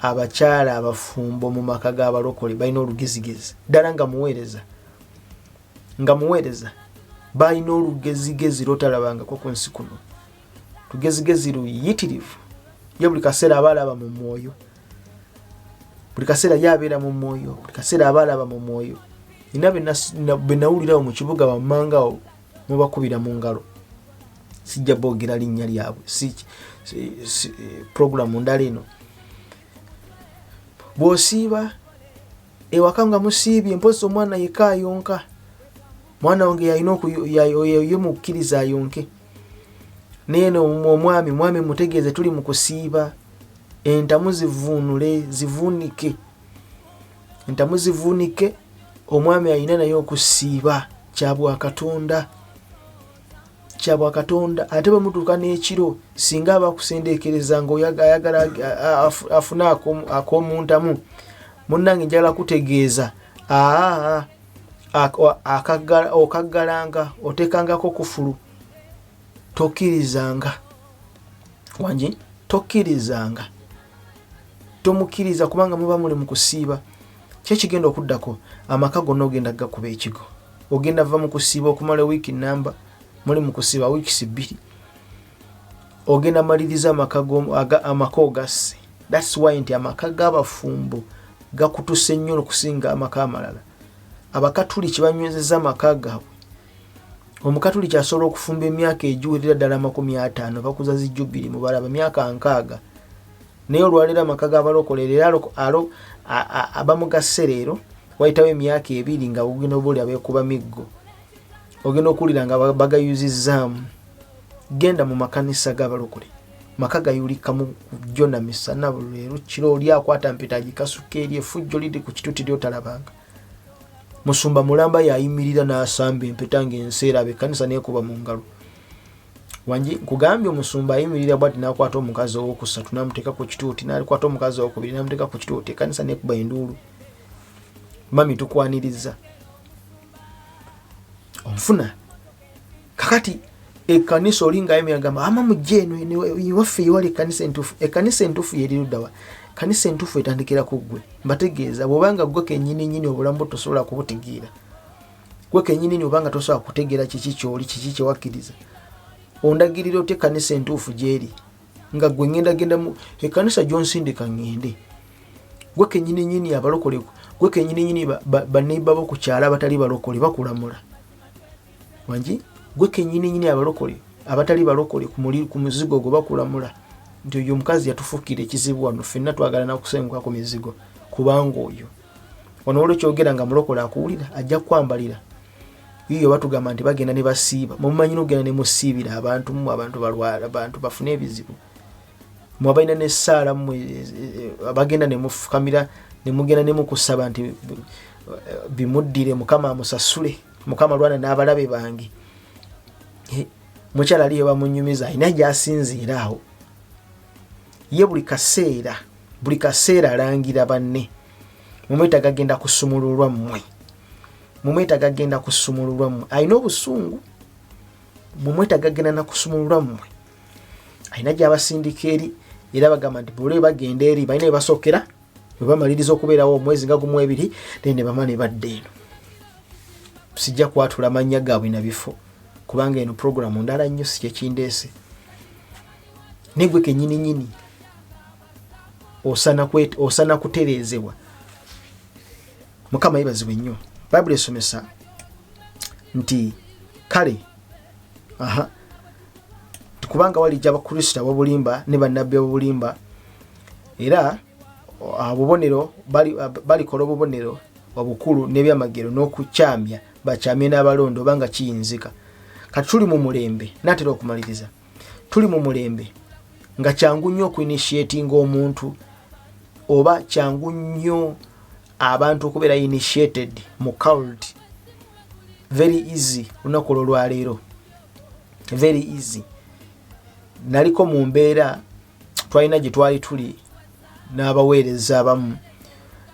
abakyala abafumbo mu maka g'abalokole balina olugezigezi ddala nga muweereza balina olugezigezi lwotalabangako ku nsi kuno lugezigezi luyitirivu ye buli kaseera abalaba mu mwoyo buli kaseera yabeera mu mwoyo buli kaseera abalaba mu mwoyo nina benawulirawo mu kibuga bammangawo mubakubira mu ngalo sijja boogera linnya lyabwe si programu ndala eno bw'osiiba ewaka nga musiibye mpozi omwana yeka ayonka mwana wange yalina yemukkiriza ayonke neeno omwami mutegeeze tuli mu kusiiba entamu zivuunike omwami alina naye okusiiba kyabwakatonda ate bwe mutuuka n'ekiro singa abakusendeekereza ng'ayagala afune ak'omuntamu munnange njagala kutegeeza okaggalanga oteekangako kufulu tokkirizanga wangi tokkirizanga tomukkiriza kubanga muba muli mu kusiiba kyekigenda okuddako amaka gonna ogenda gakuba ekigo ogenda va mu kusiiba okumala wiiki namba muli mu kusiiba wiikisi 2 ogenda maliriza amaka ogasse thats why nti amaka g'abafumbo gakutuse nnyo okusinga amaka amalala abakatuliki banywezeza amaka gaabwe omukatuliki asobola okufumba emyaka egiwerera ddala 50 bakuza zijjubiri mu balaba myaka 6 naye olwaleero amaka g'abalokole leero abamugasse leero wayitawo emyaka 2 nga ogenda oba oli abeekuba miggo ogenda okuwulira nga bagayuzizzaamu genda mu makanisa g'abalokole maka gayulikamu jjo na misana leero kiro oli akwata mpeta agikasuka eri effujjo liri ku kituuti lyotalabanga musumba mulamba yayimirira n'asamba empeta ng'ensi eraba ekkanisa neekuba mu ngalo wangi nkugambye omusumba ayimirira bwati n'akwata omukazi owokusatu n'amuteeka ku kituuti n'akwata omukazi owokubiri n'amuteeka ku kituuti ekkanisa neekuba enduulu mami tukwaniriza onfuna kakati ekkanisa olinga ayimira gamba ama mujje eno waffe ewali ekkanisa entuufu yeri luddawa kanisa entuufu etandikira ku ggwe mbategeeza bw'obanga ggwe kennyini obulamu tosobola kubutegeera ggwe kennyini obanga tosobola kutegeera kiki kyoli kiki kyewakkiriza ondagirira otya ekkanisa entuufu gyeri nga ggwe ngenda mu ekkanisa gy'onsindika ngende ggwe kennyini abalokole ggwe kennyini baneiba bo ku kyala abatali balokole bakulamula wangi ggwe kennyini abalokole abatali balokole ku muzigo gwe bakulamula nti oyo omukazi yatufuukira ekizibu wano ffenna twagala nakusenguka ku mizigo kubanga oyo wano olwekyogera nga mulokole akuwulira ajja kukwambalira iyo batugamba nti bagenda ne basiiba mumanyi n'ogenda ne musiibira abantu balwala abantu bafune ebizibu mwabalina n'essaala bagenda ne mufukamira ne mugenda ne mukusaba nti bimuddire mukama amusasule mukama lwana n'abalabe bange mukyala aliyo bamunyumiza alina gy'asinziira awo ye buli kaseera alangira banne mumwetaaga agenda kusumululwa mmwe alina obusungu mumwetaaga agenda nakusumululwa mmwe alina gy'abasindika eri era bagamba nti bule bagenda eri balina ebasookera webamaliriza okubeerawo omwezi nga gumu 2 ne bama ne badda eno sijja kwatula mannya gaabwe na bifo kubanga eno programu ndala nnyo si kyekindeese negwe kennyini osana kutereezebwa mukama yebazibwe nnyo bayibuli esomesa nti kale kubanga walijja abakrisitu abobulimba ne bannabbi abobulimba era obubonero balikola obubonero obukulu n'ebyamagero n'okukyamya bakyamye n'abalonde obanga kiyinzika kati tuli mu mulembe natera okumaliriza tuli mu mulembe nga kyangu nnyo okuinitiatinga omuntu oba kyangu nnyo abantu okubeera initiated mu cult. Very easy lunaku olwaleero, very easy. Naliko mu mbeera twalina gye twali tuli n'abaweereza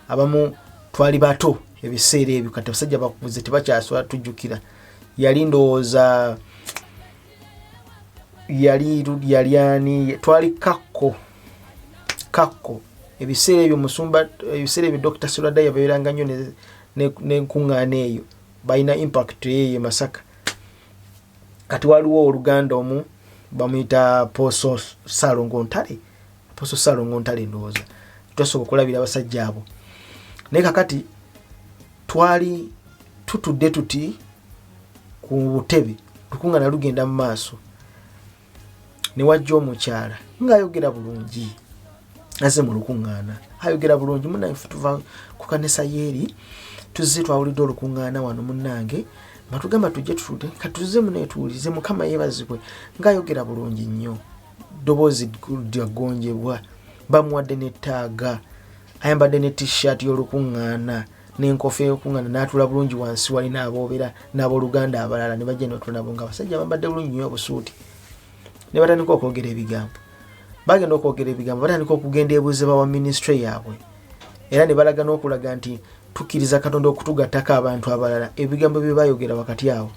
abamu twali bato ebiseera ebyo, kati abasajja bakubuze tebakyasobola tujjukira. Yali ndowooza yali twali kakko ebiseera ebyo musumba, ebiseera ebyo Dr. Suladda yabeeranga nnyo n'enkuŋŋaana eyo, balina impact eyo Masaka. Kati waliwo Oluganda omu bamuyita Apostle Salongo Ntale ndowooza, twasobola okulabira abasajja abo. Naye kakati twali tutudde tuti ku butebe lukuŋŋaana lugenda mu maaso, ne wajja omukyala ng'ayogera bulungi. Aze mu lukuŋŋaana ayogera bulungi, munnange tuva ku kanisa yeeri tuzze twawulidde olukuŋŋaana wano munnange batugamba tujje tutudde katuze muneetuulize, Mukama yeebazibwe. Ng'ayogera bulungi nnyo, ddoboozi lyagonjebwa, bamuwadde n'ettaaga, ayambadde ne t-shirt y'olukuŋŋaana n'enkofiira y'olukuŋŋaana, n'atula bulungi wansi. Wali n'aboobera n'abooluganda abalala ne bajja n'otulabo ng'abasajja bambadde bulungi nnyo obusuuti, ne batandika okwogera ebigambo. Bagenda okwogera ebigambo, batandika okugenda ebuuze bawa ministry yaabwe, era ne balaga n'okulaga nti tukkiriza Katonda okutugattako abantu abalala. Ebigambo bye bayogera wakati awo,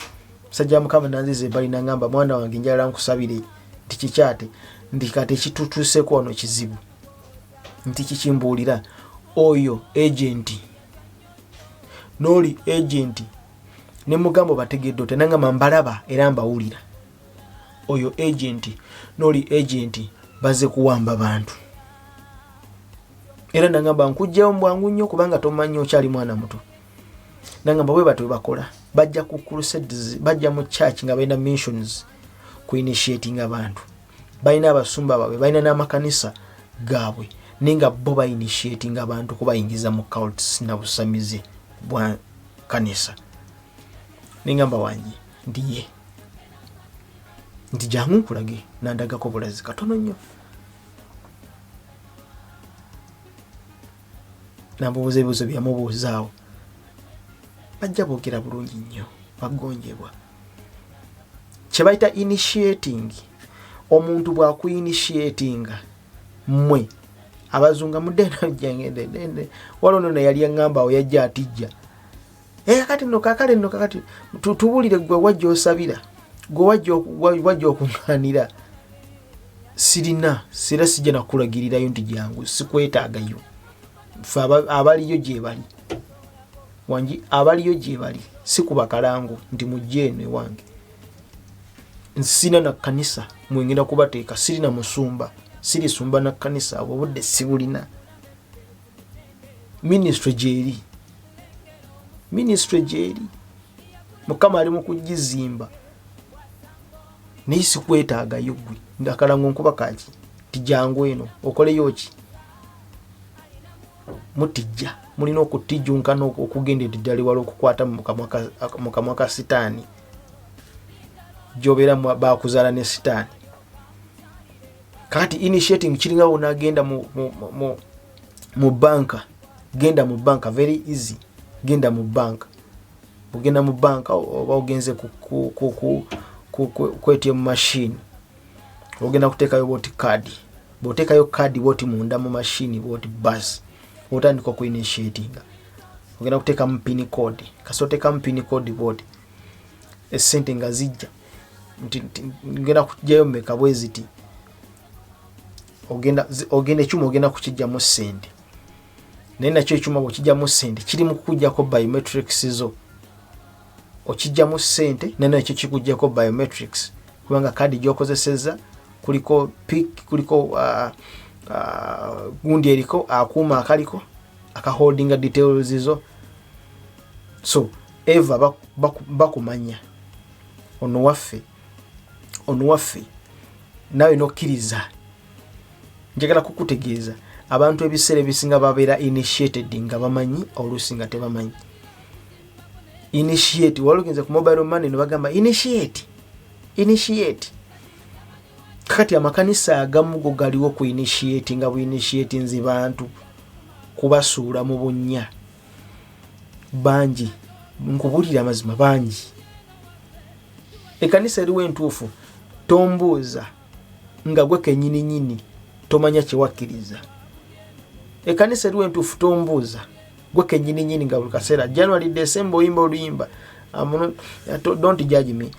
musajja wa Mukama nanzize ebbali n'angamba, mwana wange njagala nkusabire nti kikyate nti kati ekitutuuseeko wano kizibu, nti kikimbuulira oyo agenti n'oli agenti ne mugamba bategedde ote, nangamba mbalaba era mbawulira. Oyo agenti n'oli agenti baze kuwamba bantu, era nangamba nkujjayo mbwangu nnyo kubanga tomanyi okyali mwana muto. Nangamba bwe batwe bakola, bajja ku crusades, bajja mu church nga balina missions ku initiating abantu, balina abasumba baabwe, balina n'amakanisa gaabwe, nenga bo ba initiating abantu kubayingiza mu cults na busamize bwa kanisa. Nengamba wangi ndiye nti jangu nkulage nandagako bulazi katono nnyo. Namubuuza ebibuuzo byamubuuzaawo, bajja boogera bulungi nnyo, bagonjebwa. Kye bayita initiating, omuntu bw'akuinitiatinga mmwe abazunga mudde waliwo nno yali yaŋŋambaawo yajja atijja. Kati nno kakati tubuulire gwe wajja osabira, gwe wajja okuŋŋaanira. Sirina sijja nakulagirirayo nti jangu, sikwetaagayo. Ffe abaliyo gye bali wangi, abaliyo gye bali, si kuba kalangu nti mujje eno ewange. Sina na kanisa mwengenda kubateeka, sirina musumba, sirisumba na kanisa, obudde sibulina. Ministry gyeri, Mukama ali mu kugizimba, naye sikwetaagayo gwe ndakalango nkuba kaki tijangu eno okoleyo ki. Mutijja, mulina okutijjunkana okugenda eddali wala okukwata mu kamwa ka sitaani gy'obeera bakuzaala ne sitaani. Kati initiating kiringa wonagenda mu banka, genda mu banka, very easy. Genda mu banka, ogenda mu banka oba ogenze ku ATM machine, ogenda kuteekayo boti kadi, bw'oteekayo kadi bwoti munda mu machine bwoti basi otandika ku initiating. Ogenda kuteeka mu pin code, kasoteeka mu pin code bwoti esente nga zijja ngenda kujjayo mmeka bweziti, ogenda ekyuma ogenda kukijjamu ssente, naye nakyo ekyuma bw'okijjamu ssente kiri mu kukujjako biometrics zo. Okijjamu ssente naye nakyo kikujjako biometrics, kubanga kadi gy'okozesezza kuliko pic, kuliko gundi eriko akuuma akaliko akaholdinga details zo. So eva bakumanya ono waffe nawe nokkiriza. Njagala kukutegeeza abantu ebiseera ebisinga babeera initiated nga bamanyi, oluusi nga tebamanyi. Initiate, walogenze ku mobile money ne bagamba initiate. Kakati amakanisa agamu go galiwo ku initiate nga bu-initiatinzi bantu kubasuula mu bunnya bangi nkubulira amazima bangi. Ekanisa eriwo entuufu tombuuza nga gwe kenyini nyini tomanya kyewakkiriza. Ekanisa eriwo entuufu tombuuza gwe kenyini nyini nga buli kaseera January December oyimba oluyimba. Don't judge me.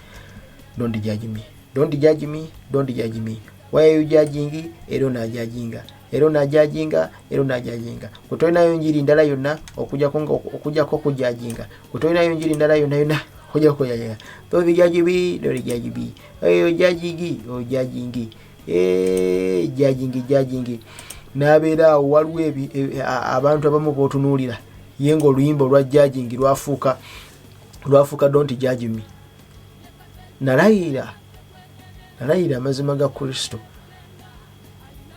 Don't judge me. Don't judge me. Don't judge me. Why are you judging? Ero na judginga. Ero na judginga. Ero na judginga. Kutoinayo njiri ndala yonna okujjako kujudginga. Kutoinayo njiri ndala yonna okujjako kujudginga. Don't judge me. Don't judge me. Ayo judging. Oh judging. Judging. Nabeera waliwo abantu abamu bootunuulira yenga oluyimba olwa judging lwafuuka don't judge me. Nalayira amazima ga Kristo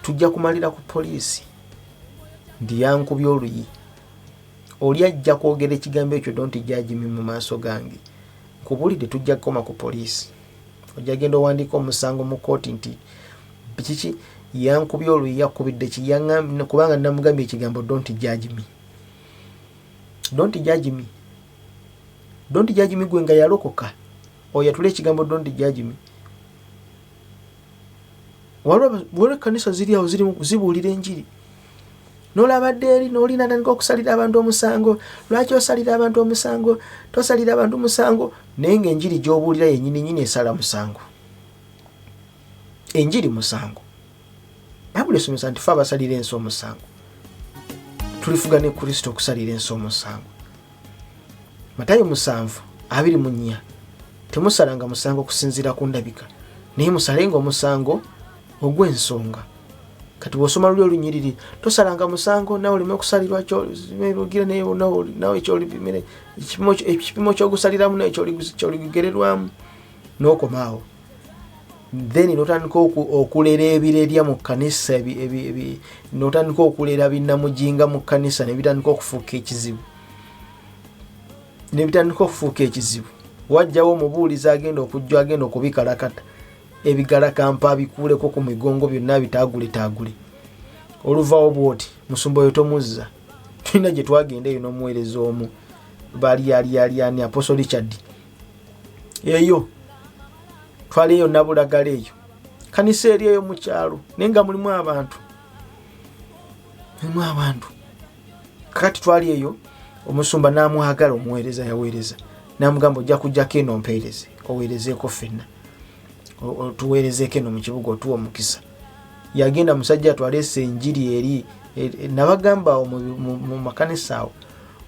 tujja kumalira ku poliisi ndi yankubye oluyi oli ajja kwogera ekigambo ekyo don't judge me mu maaso gange nkubulidde tujja kukoma ku poliisi ojja genda owandiika omusango mu kooti nti kiki yankubye oluyi yakubidde kubanga namugambye ekigambo don't judge me. Don't judge me. Don't judge me gwe nga yalokoka oyatula ekigambo don't judge me. Waliwo kanisa ziri awo zibuulira enjiri n'olabadde eri n'olina natandika okusalira abantu omusango. Lwaki osalira abantu omusango? Tosalira abantu musango naye ng'enjiri gy'obuulira yennyini nyini esala musango. Enjiri musango. Bayibuli esomesa nti ffe abasalira ensi omusango tulifuga ne Kristo okusalira ensi omusango. Matayo 7:24 temusalanga musango kusinziira ku ndabika naye musalenga omusango ogw'ensonga. Kati bw'osoma luli olunyiriri tosalanga musango nawe oleme okusalirwa ky'ogira nawe ekyolipimire ekipimo ky'ogusaliramu n'ekyoligererwamu n'okomaawo. Then notandika okulera ebirerya mu kanisa notandika okulera binnamujinga mu kanisa ne bitandika okufuuka ekizibu. Wajjawo omubuulizi agenda okubikalakata ebigalakampa abikuuleko ku migongo byonna bitaagule. Oluvaawo bw'oti musumba oyo tomuzza. Tulina gye twagenda eyo n'omuweereza omu bali Apostle Richard eyo twaleyo nabulagala eyo kanisa eri eyo mu kyalo naye nga mulimu abantu. Kakati twali eyo omusumba n'amwagala omuweereza yaweereza n'amugamba ojja kujjako eno mpeereze oweerezeeko ffenna tuweerezeeko eno mu kibuga otuwa omukisa. Yagenda musajja twaleese enjiri eri nabagamba awo mu makanisa awo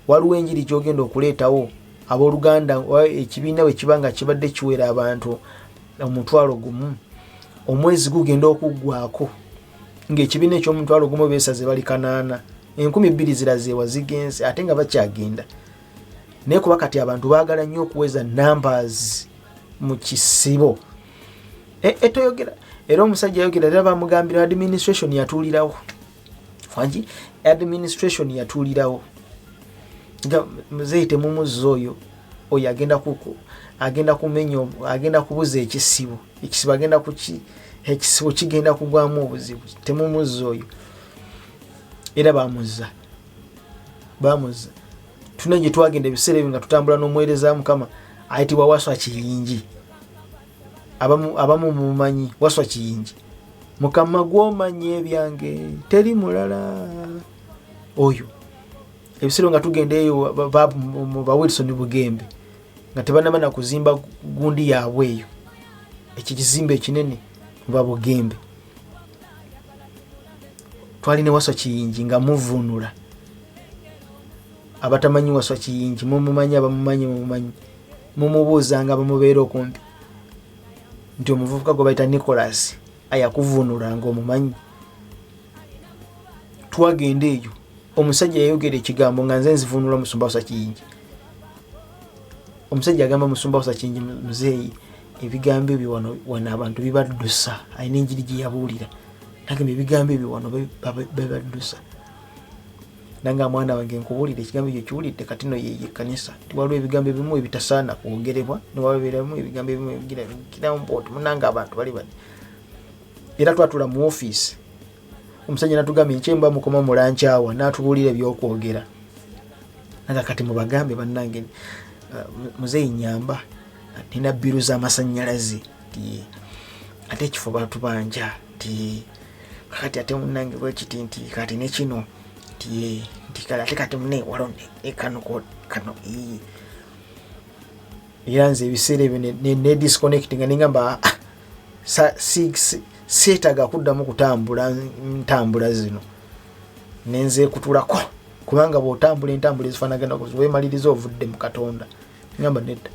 waliwo enjiri gy'ogenda okuleetawo abooluganda ekibiina bwe kiba nga kibadde kiwera abantu 1,000 omwezi gugenda okuggwako ng'ekibiina eky'omutwalo beesaze bali 8 2,000 zirazeewa zigenze ate nga bakyagenda naye kuba kati abantu baagala nnyo okuweza numbers mu kisibo. Toyogera era omusajja yayogera era bamugambira administration yatuulirawo nga muzeeyi temumuzza oyo agenda kumenya agenda kubuza ekisibo ekisibo kigenda kugwamu obuzibu temumuzza oyo era bamuzza. Tuna gye twagenda ebiseera ebyo nga tutambula n'omuweereza Mukama ayitibwa Waswa Kiyingi. Abamu mumanyi Waswa Kiyingi. Mukama gw'omanyi ebyange teri mulala oyo. Ebiseera nga tugenda eyo mu Wilson Bugembe nga tebanamana kuzimba gundi yaabwe eyo ekizimbe ekinene mu Bugembe. Twalina Waswa Kiyingi nga muvunula. Abatamanyi Waswa Kiyingi mumumanyi abamumanyi mumubuuzanga bamubeera okumpi nti omuvubuka gwe bayita Nicholas ayakuvunulanga omumanyi. Twagenda eyo omusajja yayogera ekigambo nga nze nzivunula Musumba Waswa Kiyingi. Omusajja agamba Musumba Waswa Kiyingi muzeeyi ebigambo ebyo wano abantu bibaddusa alina enjiri gye yabuulira nagamba ebigambo ebyo wano bibaddusa. Nanga mwana wange nkubuulira ekigambo ekyo kiwulidde kati no ye kanisa tiwaliwo ebigambo ebimu ebitasaana kwogerebwa ne wabeeramu ebigambo ebimu ebigiramu mpoti munanga abantu bali bali era twatula mu office omusajja natugambye nkyemba mukoma mulanchawa natubuulira ebyokwogera naga kati mubagambe bannange muzeyi nyamba nina biru z'amasannyalaze ti ate ekifo batubanja ti kati ate munnange bwekiti nti kati nekino ti ate kati mune walone ekano yanze ebiseera ebyo ne disconnecting ningamba seetaga kuddamu ntambula zino nenze kutulako kubanga bw'otambula entambula ezifaanagana weemaliriza ovudde mu Katonda ngamba nedda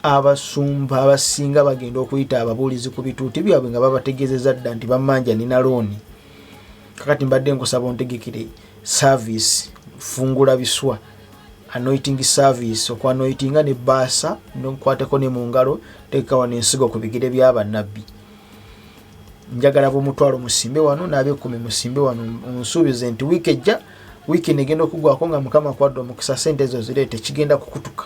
abasumba abasinga bagenda okuyita ababuulizi ku bituuti byabwe nga babategeezeza dda nti bamanja nina looni kakati mbadde nkusaba ontegekere service fungula biswa anointing service okwanoitinga ne baasa nkwateko ne mu ngalo tekekawa n'ensigo ku bigere by'abannabbi njagala b'omutwalo musimbe wano n'ab'ekkumi musimbe wano onsuubize nti wiiki ejja wiiki negenda okugwako nga Mukama kwadde omukisa sente ezo zireete kigenda kukutuka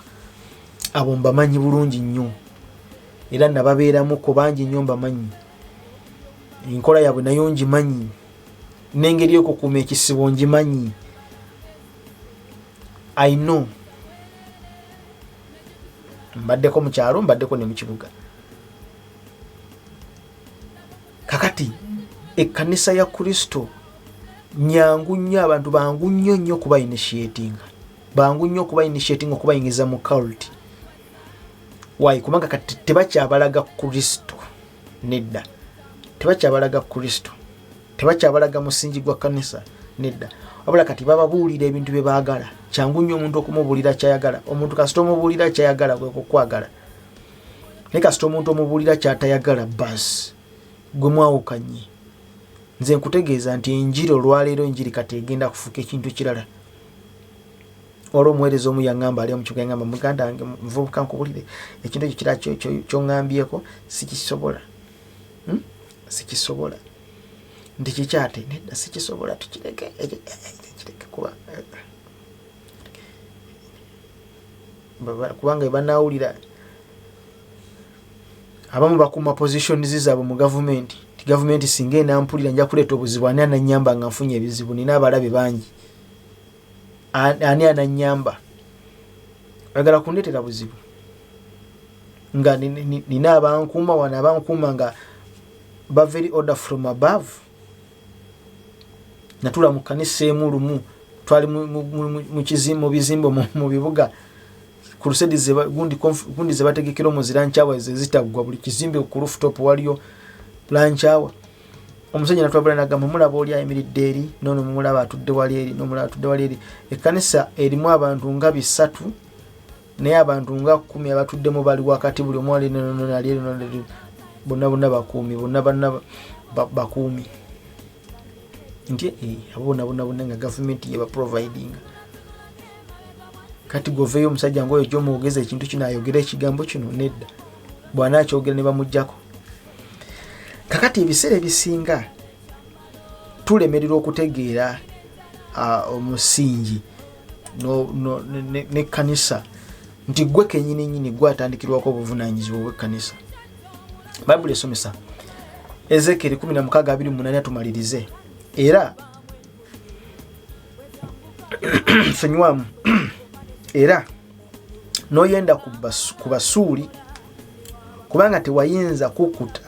abo mbamanyi bulungi nnyo era nababeeramuko bangi nnyo mbamanyi enkola yaabwe nayo ngimanyi n'engeri y'okukuuma ekisibo ngimanyi I know mbaddeko mu kyalo mbaddeko ne mu kibuga kakati ekkanisa ya Kristo nyangu nnyo abantu bangu nnyo kuba initiating okubayingiza mu cult why kubanga kati tebakyabalaga Kristo nedda tebakyabalaga musingi gwa kanisa nedda wabula kati bababuulira ebintu bye baagala kyangu nnyo omuntu okumubuulira kyayagala omuntu kasita omubuulira kyayagala gwe kukwagala naye kasita omuntu omubuulira kyatayagala basi gwe mwawukanye nze nkutegeeza nti enjiri olwaleero enjiri kati egenda kufuuka ekintu kirala olwo omuweereza omu yaŋŋamba ali omukibuga yaŋŋamba muganda wange muvubuka nkubulire ekintu ekyo kirala ky'oŋŋambyeko sikisobola nti kikyate nedda sikisobola tukireke kuba kubanga banaawulira abamu bakuuma positions zaabwe mu gavumenti ti gavumenti singa enampulira nja kuleeta obuzibu ani ananyamba nga nfunye ebizibu nina abalabe bangi ani ananyamba oyagala kundeetera buzibu nga nina abankuuma wano abankuuma nga very order from above natula mu kanisa emu lumu twali mu bizimbo mu bibuga crusade gundi ze bategekera omuzira nkyawa zitaggwa buli kizimbe ku rooftop waliyo lanchawa omusajja natwabula nagamba mulaba oli ayimiridde eri nono mulaba atudde wali eri nomulaba atudde wali eri ekkanisa erimu abantu nga 3 naye abantu nga 10 abatuddemu bali wakati buli omu ali nali bonna bakuumi bonna bakuumi nti abo bonna nga gavumenti yeba providing kati goveyo omusajja ngoyo gy'omuwogeza ekintu kino ayogera ekigambo kino nedda bwana akyogera ne bamuggyako kakati ebiseera ebisinga tulemerera okutegeera omusingi n'ekkanisa nti gwe kenyini gwatandikirwako obuvunaanyizibwa bw'ekkanisa bayibuli esomesa Ezekiel 16:28 tumalirize era fenywamu era noyenda ku Basuuli kubanga tewayinza kukuta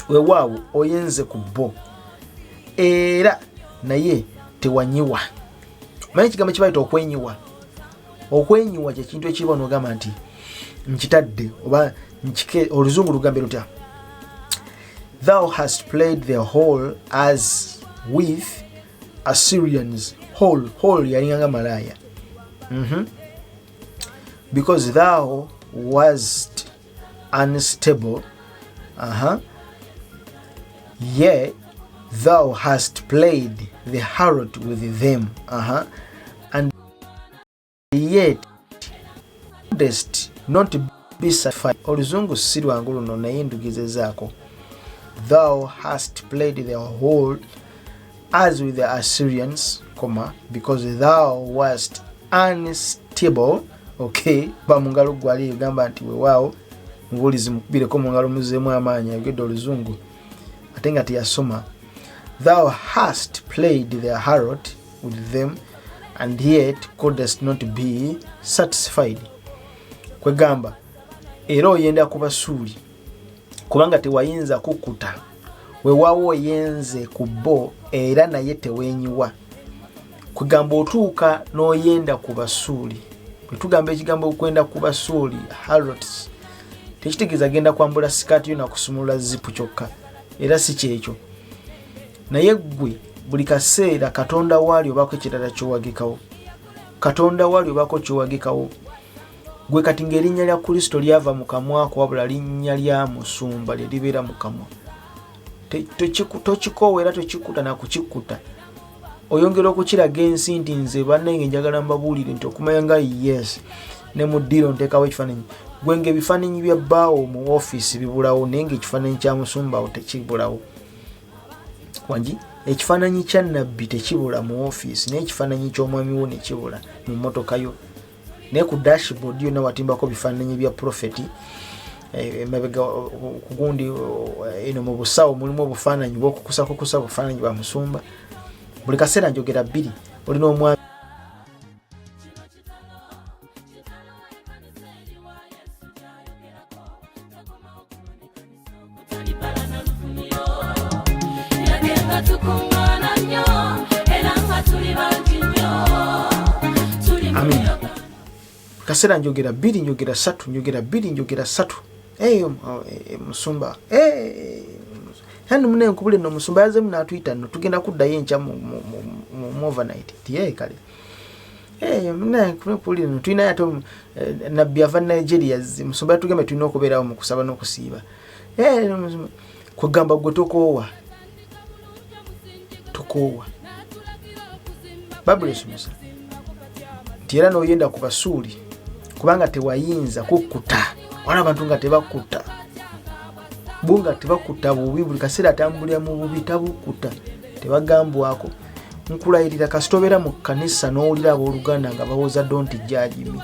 weewaawo oyenze ku bo era naye tewanyiwa. Manyi ekigambo kibayita okwenyiwa kyekintu ekiriwo n'ogamba nti nkitadde oba nkike oluzungu lugambe lutya thou hast played the whole as with Assyrians. Whole yalinganga malaya because thou wast unstable yet thou hast played the harlot with them and yet didst not be satisfied. Oluzungu si lwangu luno naye ndugizezaako. Thou hast played the whole as with the Assyrians, because thou wast unstable okay ba mungalo gwali gamba nti weewaawo mubulizi mukubireko mungalo muzeemu amaanyi ayogedde oluzungu ate nga teyasoma. Thou hast played the harlot with them and yet couldst not be satisfied. Kwegamba era oyenda kubasuuli kubanga tewayinza kukuta, weewaawo oyenze ku bo era naye teweenyiwa. Kwegamba otuuka n'oyenda ku basuuli. Bwe tugamba ekigambo okwenda ku basuuli harlots, tekitegeeza genda kwambula sikaati yo nakusumulula zipu kyokka, era si kyekyo. Naye gwe buli kaseera Katonda waali obaako ekirala kyowagikawo. Katonda waali obaako kyowagikawo. Gwe kati ng'erinnya lya Kristo lyava mu kamwa ko wabula linnya lya musumba lye libeera mu kamwa. Tokikoowa era tokikuta na kukikuta. Oyongera okukiraga ensi nti nze bannange njagala mbabuulire nti okumanya nga yes ne mu ddiro nteekawo ekifaananyi. Gwe ng'ebifaananyi bya bbaawo mu ofiisi bibulawo naye ng'ekifaananyi kya musumba awo tekibulawo. Wangi ekifaananyi kya nabbi tekibula mu ofiisi naye ekifaananyi ky'omwami wo ne kibula mu mmotoka yo. Naye ku dashboard yonna watimbako bifaananyi bya profeti. Emabega kugundi eno mu busawo mulimu obufaananyi bw'okukusakukusa bufaananyi bwa musumba. Buli kaseera njogera bbiri olina omwami Amina. Kaseera njogera bbiri njogera ssatu njogera bbiri njogera ssatu. Musumba hano mune nkubule no musumba yaze munatuyita no tugenda kuddayo enkya mu overnight tiye kale mune nkubule no tuyina yato nabbi ava Nigeria musumba tugembe tulina okubeerawo mu kusaba n'okusiiba kugamba gwe tokoowa Bible esomesa nti era n'oyenda ku basuuli kubanga tewayinza kukkuta. Wana abantu nga tebakkuta bunga tebakuta bubi buli kaseera atambulira mu bubi tabukuta tebagambwako. Nkulayirira kasitobera mu kanisa n'owulira abooluganda nga bawoza don't judge me.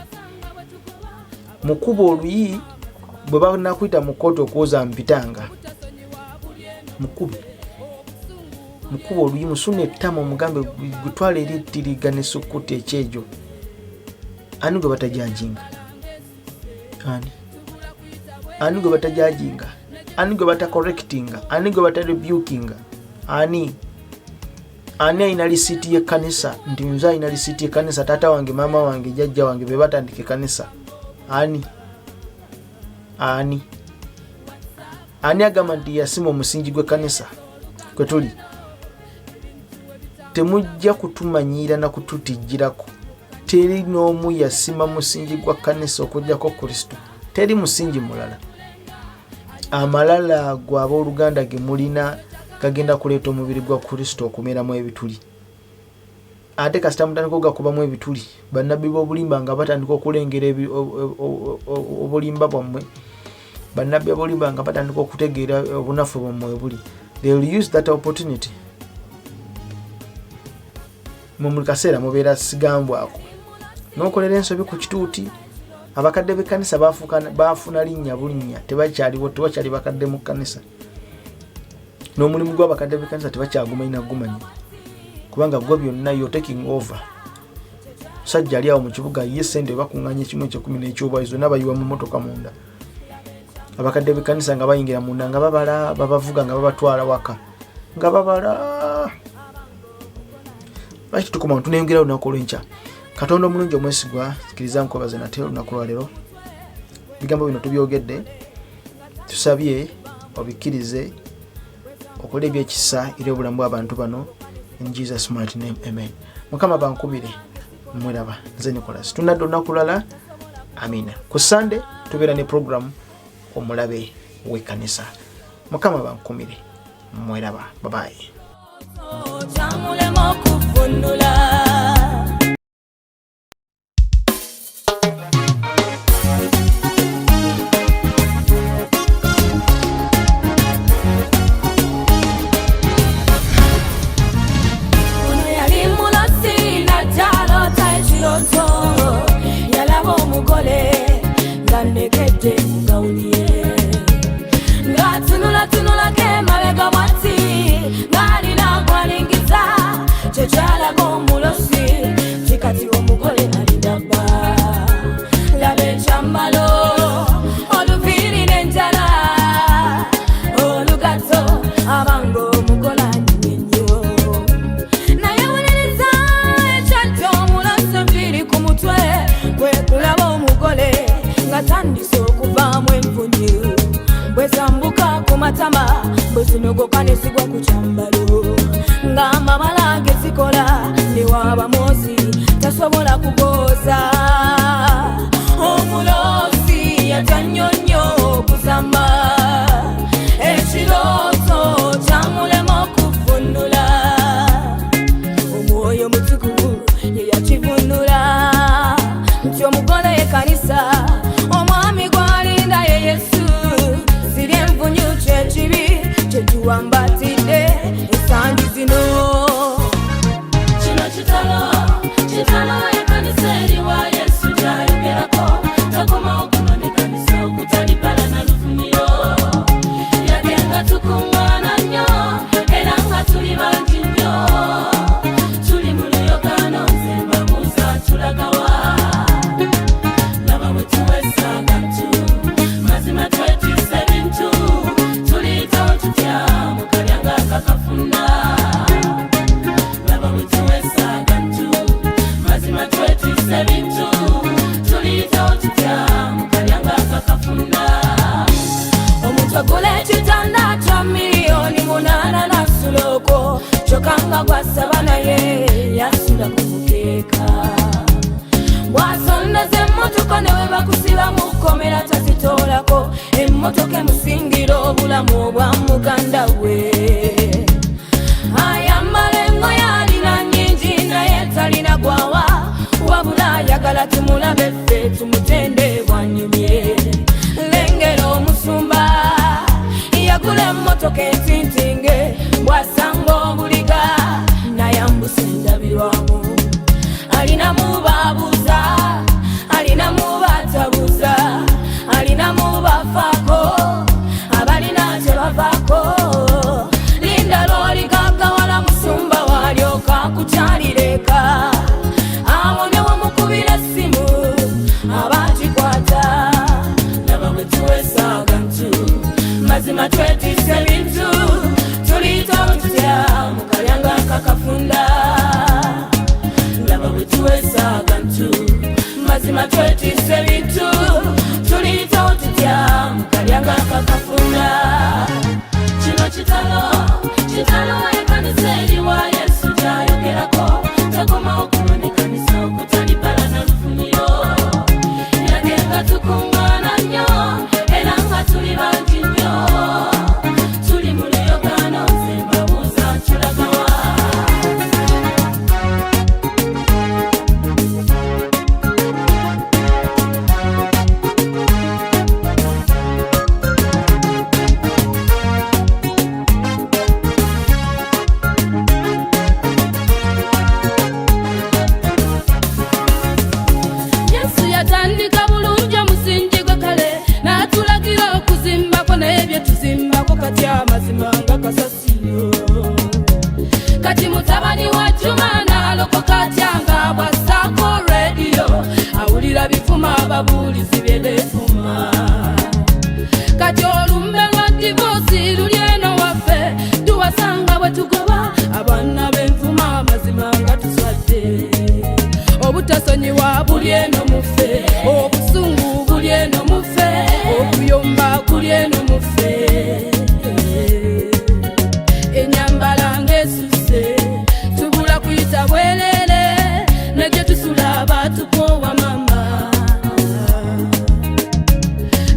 Mukuba oluyi bwe banakuyita mu kkooti okwoza mpitanga mukuba oluyi musune ettama omugambe gutwale eritiriga ne sukkuta ekyejo. Ani gwe batajajinga? Ani gwe batajajinga? Ani gwe bata correctinga? Ani gwe bata rebukinga? Ani ayina lisiti ye kanisa nti nze ayina lisiti ye kanisa tata wange mama wange jajja wange be batandike kanisa? Ani agamba nti yasima omusingi gwe kanisa kwe tuli? Temujja kutumanyira na kututijjirako. Teri n'omu yasima musingi gwa kanisa okujjako Kristo. Teri musingi mulala. Amalala gwa abooluganda ge mulina gagenda kuleeta omubiri gwa Kristo okumeramu ebituli. Ate kasita mutandika okugakubamu ebituli, bannabbi b'obulimba nga batandika okulengera obulimba bwammwe, bannabbi b'obulimba nga batandika okutegeera obunafu bwammwe buli. They will use that opportunity. Mu kaseera mubeera sigambwako. N'okolera ensobi ku kituuti, abakadde b'ekkanisa baafuna linnya bulinnya, tebakyali bakadde mu kkanisa. N'omulimu gw'abakadde b'ekkanisa tebakyagumanya kubanga gwe byonna you're taking over. Musajja ali awo mu kibuga ye ssente bakuŋŋaanya ekimu ekyekumi n'ekyobwayizo n'abayiwa mu mmotoka munda. Abakadde b'ekkanisa nga bayingira munda nga babala babavuga nga babatwala waka nga babala. Lwaki tukoma tunayongera olunaku olw'enkya. Katonda omulungi omwesigwa kkiriza nkwebaze nate olunaku lwa leero. Ebigambo bino tubyogedde tusabye obikkirize okola ebyekisa eri obulamu bw'abantu bano in Jesus mighty name, amen. Mukama bankubire mweraba nze Nicholas tunadde olunaku lulala. Amina. Ku Sunday tubeera ne program omulabe w'ekkanisa. Mukama bankumire mweraba. Bye bye. Yalaba omugo yatudde ngawulye ng'atunulatunulako emabega bw'ati ng'alina gwalingiza kyekyalaga omulosi kikati omugole alindabba laba ekyambalo oluviiri n'enjala olugato abanga omugole anyumye nnyo naye wuliriza ekyajja omulosi enviiri ku mutwe kwe kulaba omugole nga tandise okuvaamu envunyu bwe zambuka ku matama bwe zinogoka ne zigwa ku kyambalo ng'amabala gezikola ne waaba mwozi tasobola kugooza omulosi yatya nnyo nnyo okuzama ekirooto kyamulema okuvunula omwoyo mutukuvu ye yakivunula nti omugole ye kanisa omwami gwalinda ye yesu ziri envunyu kyekibi kyetuwambatidde ensangi zino kino kitalo ekanisa eriwa yesu gyayogerako takoma okuno ne kanisa okutalipala na lufuniro yagenga tukuŋŋaana nnyo era nga tuli bangi nnyo tuli mu luyokano nze mbabuuza tulagawa laba bwe tuwesa akantu mazima twetise bintu tuliyitawo tutya mu kalyanga akakafuna laba bwe tuwesa akantu mazima twetise bintu tuliyitawo tutya mu kalyanga akakafuna omuntu agula ekitanda kya miliyoni 8 n'asuloko kyokka nga gwasaba naye yasula ku mukeeka bw'asondoza emmotoka ne we bakusiba mu kkomera tazitoolako emmotoka emusingira obulamu obwa muganda we ayambala engoye alina nnyingi naye talina gwawa wabula ayagala tumulabe ffe tumutende bwanyumye lengera omusumba yagula emmotoka entintinge bw'asanga obuliga nayambusa endabirwamu alinamu babuuza alinamu batabuuza alinamu bafaako abalina kyebavaako linda lw'oligagawala musumba walyoka kukyalireka awo ne wamukubira essimu abakikwata laba bwe tuwesa akantu mazima twetise bintu tuliyitawo tutya mu kalyanga akakafunda laba bwe tuwesa akantu mazima twetise bintu tuliyitawo tutya mu kalyanga akakafunda kino kitalo ekanisa eriwa yesu gyayogerako takoma okuno ne kanisa okutalipala na lufuniro yagenga tukuŋŋaana nnyo era nga tuli bangi nnyo tuli mu luyokano nze mbabuuza tulagawa yesu yatandika bulungi omusingi gwe kale n'atulagira okuzimbako naye bye tuzimbako kati amazima nga kasasiro kati mutabani wa juma n'alokoka atyanga bw'assaako rediyo awulira bifuma ababuulizi bye beefuma kati olumbe lwa divoosi luli eno waffe tuwasanga bwe tugoba abaana b'enfuma amazima nga tuswadde obutasonyiwa buli eno muffe obusungu buli eno muffe okuyomba kuli eno muffe enyambala ng'esuse tubula kuyita bwerere negye tusula batukoowa mama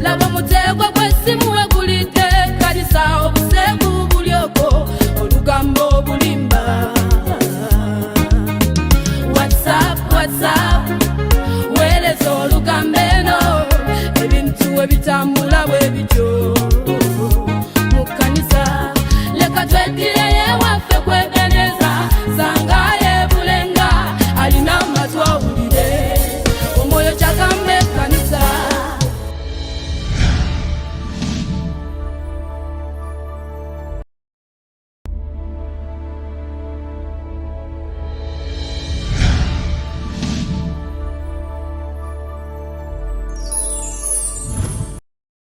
laba muteego gw'essimu wegulidde kanisa obuseegu bulyoko olugambo obulimba whatsapp weereza olugambo eno ebintu ebitambula bwe bityo mu kanisa leka twedire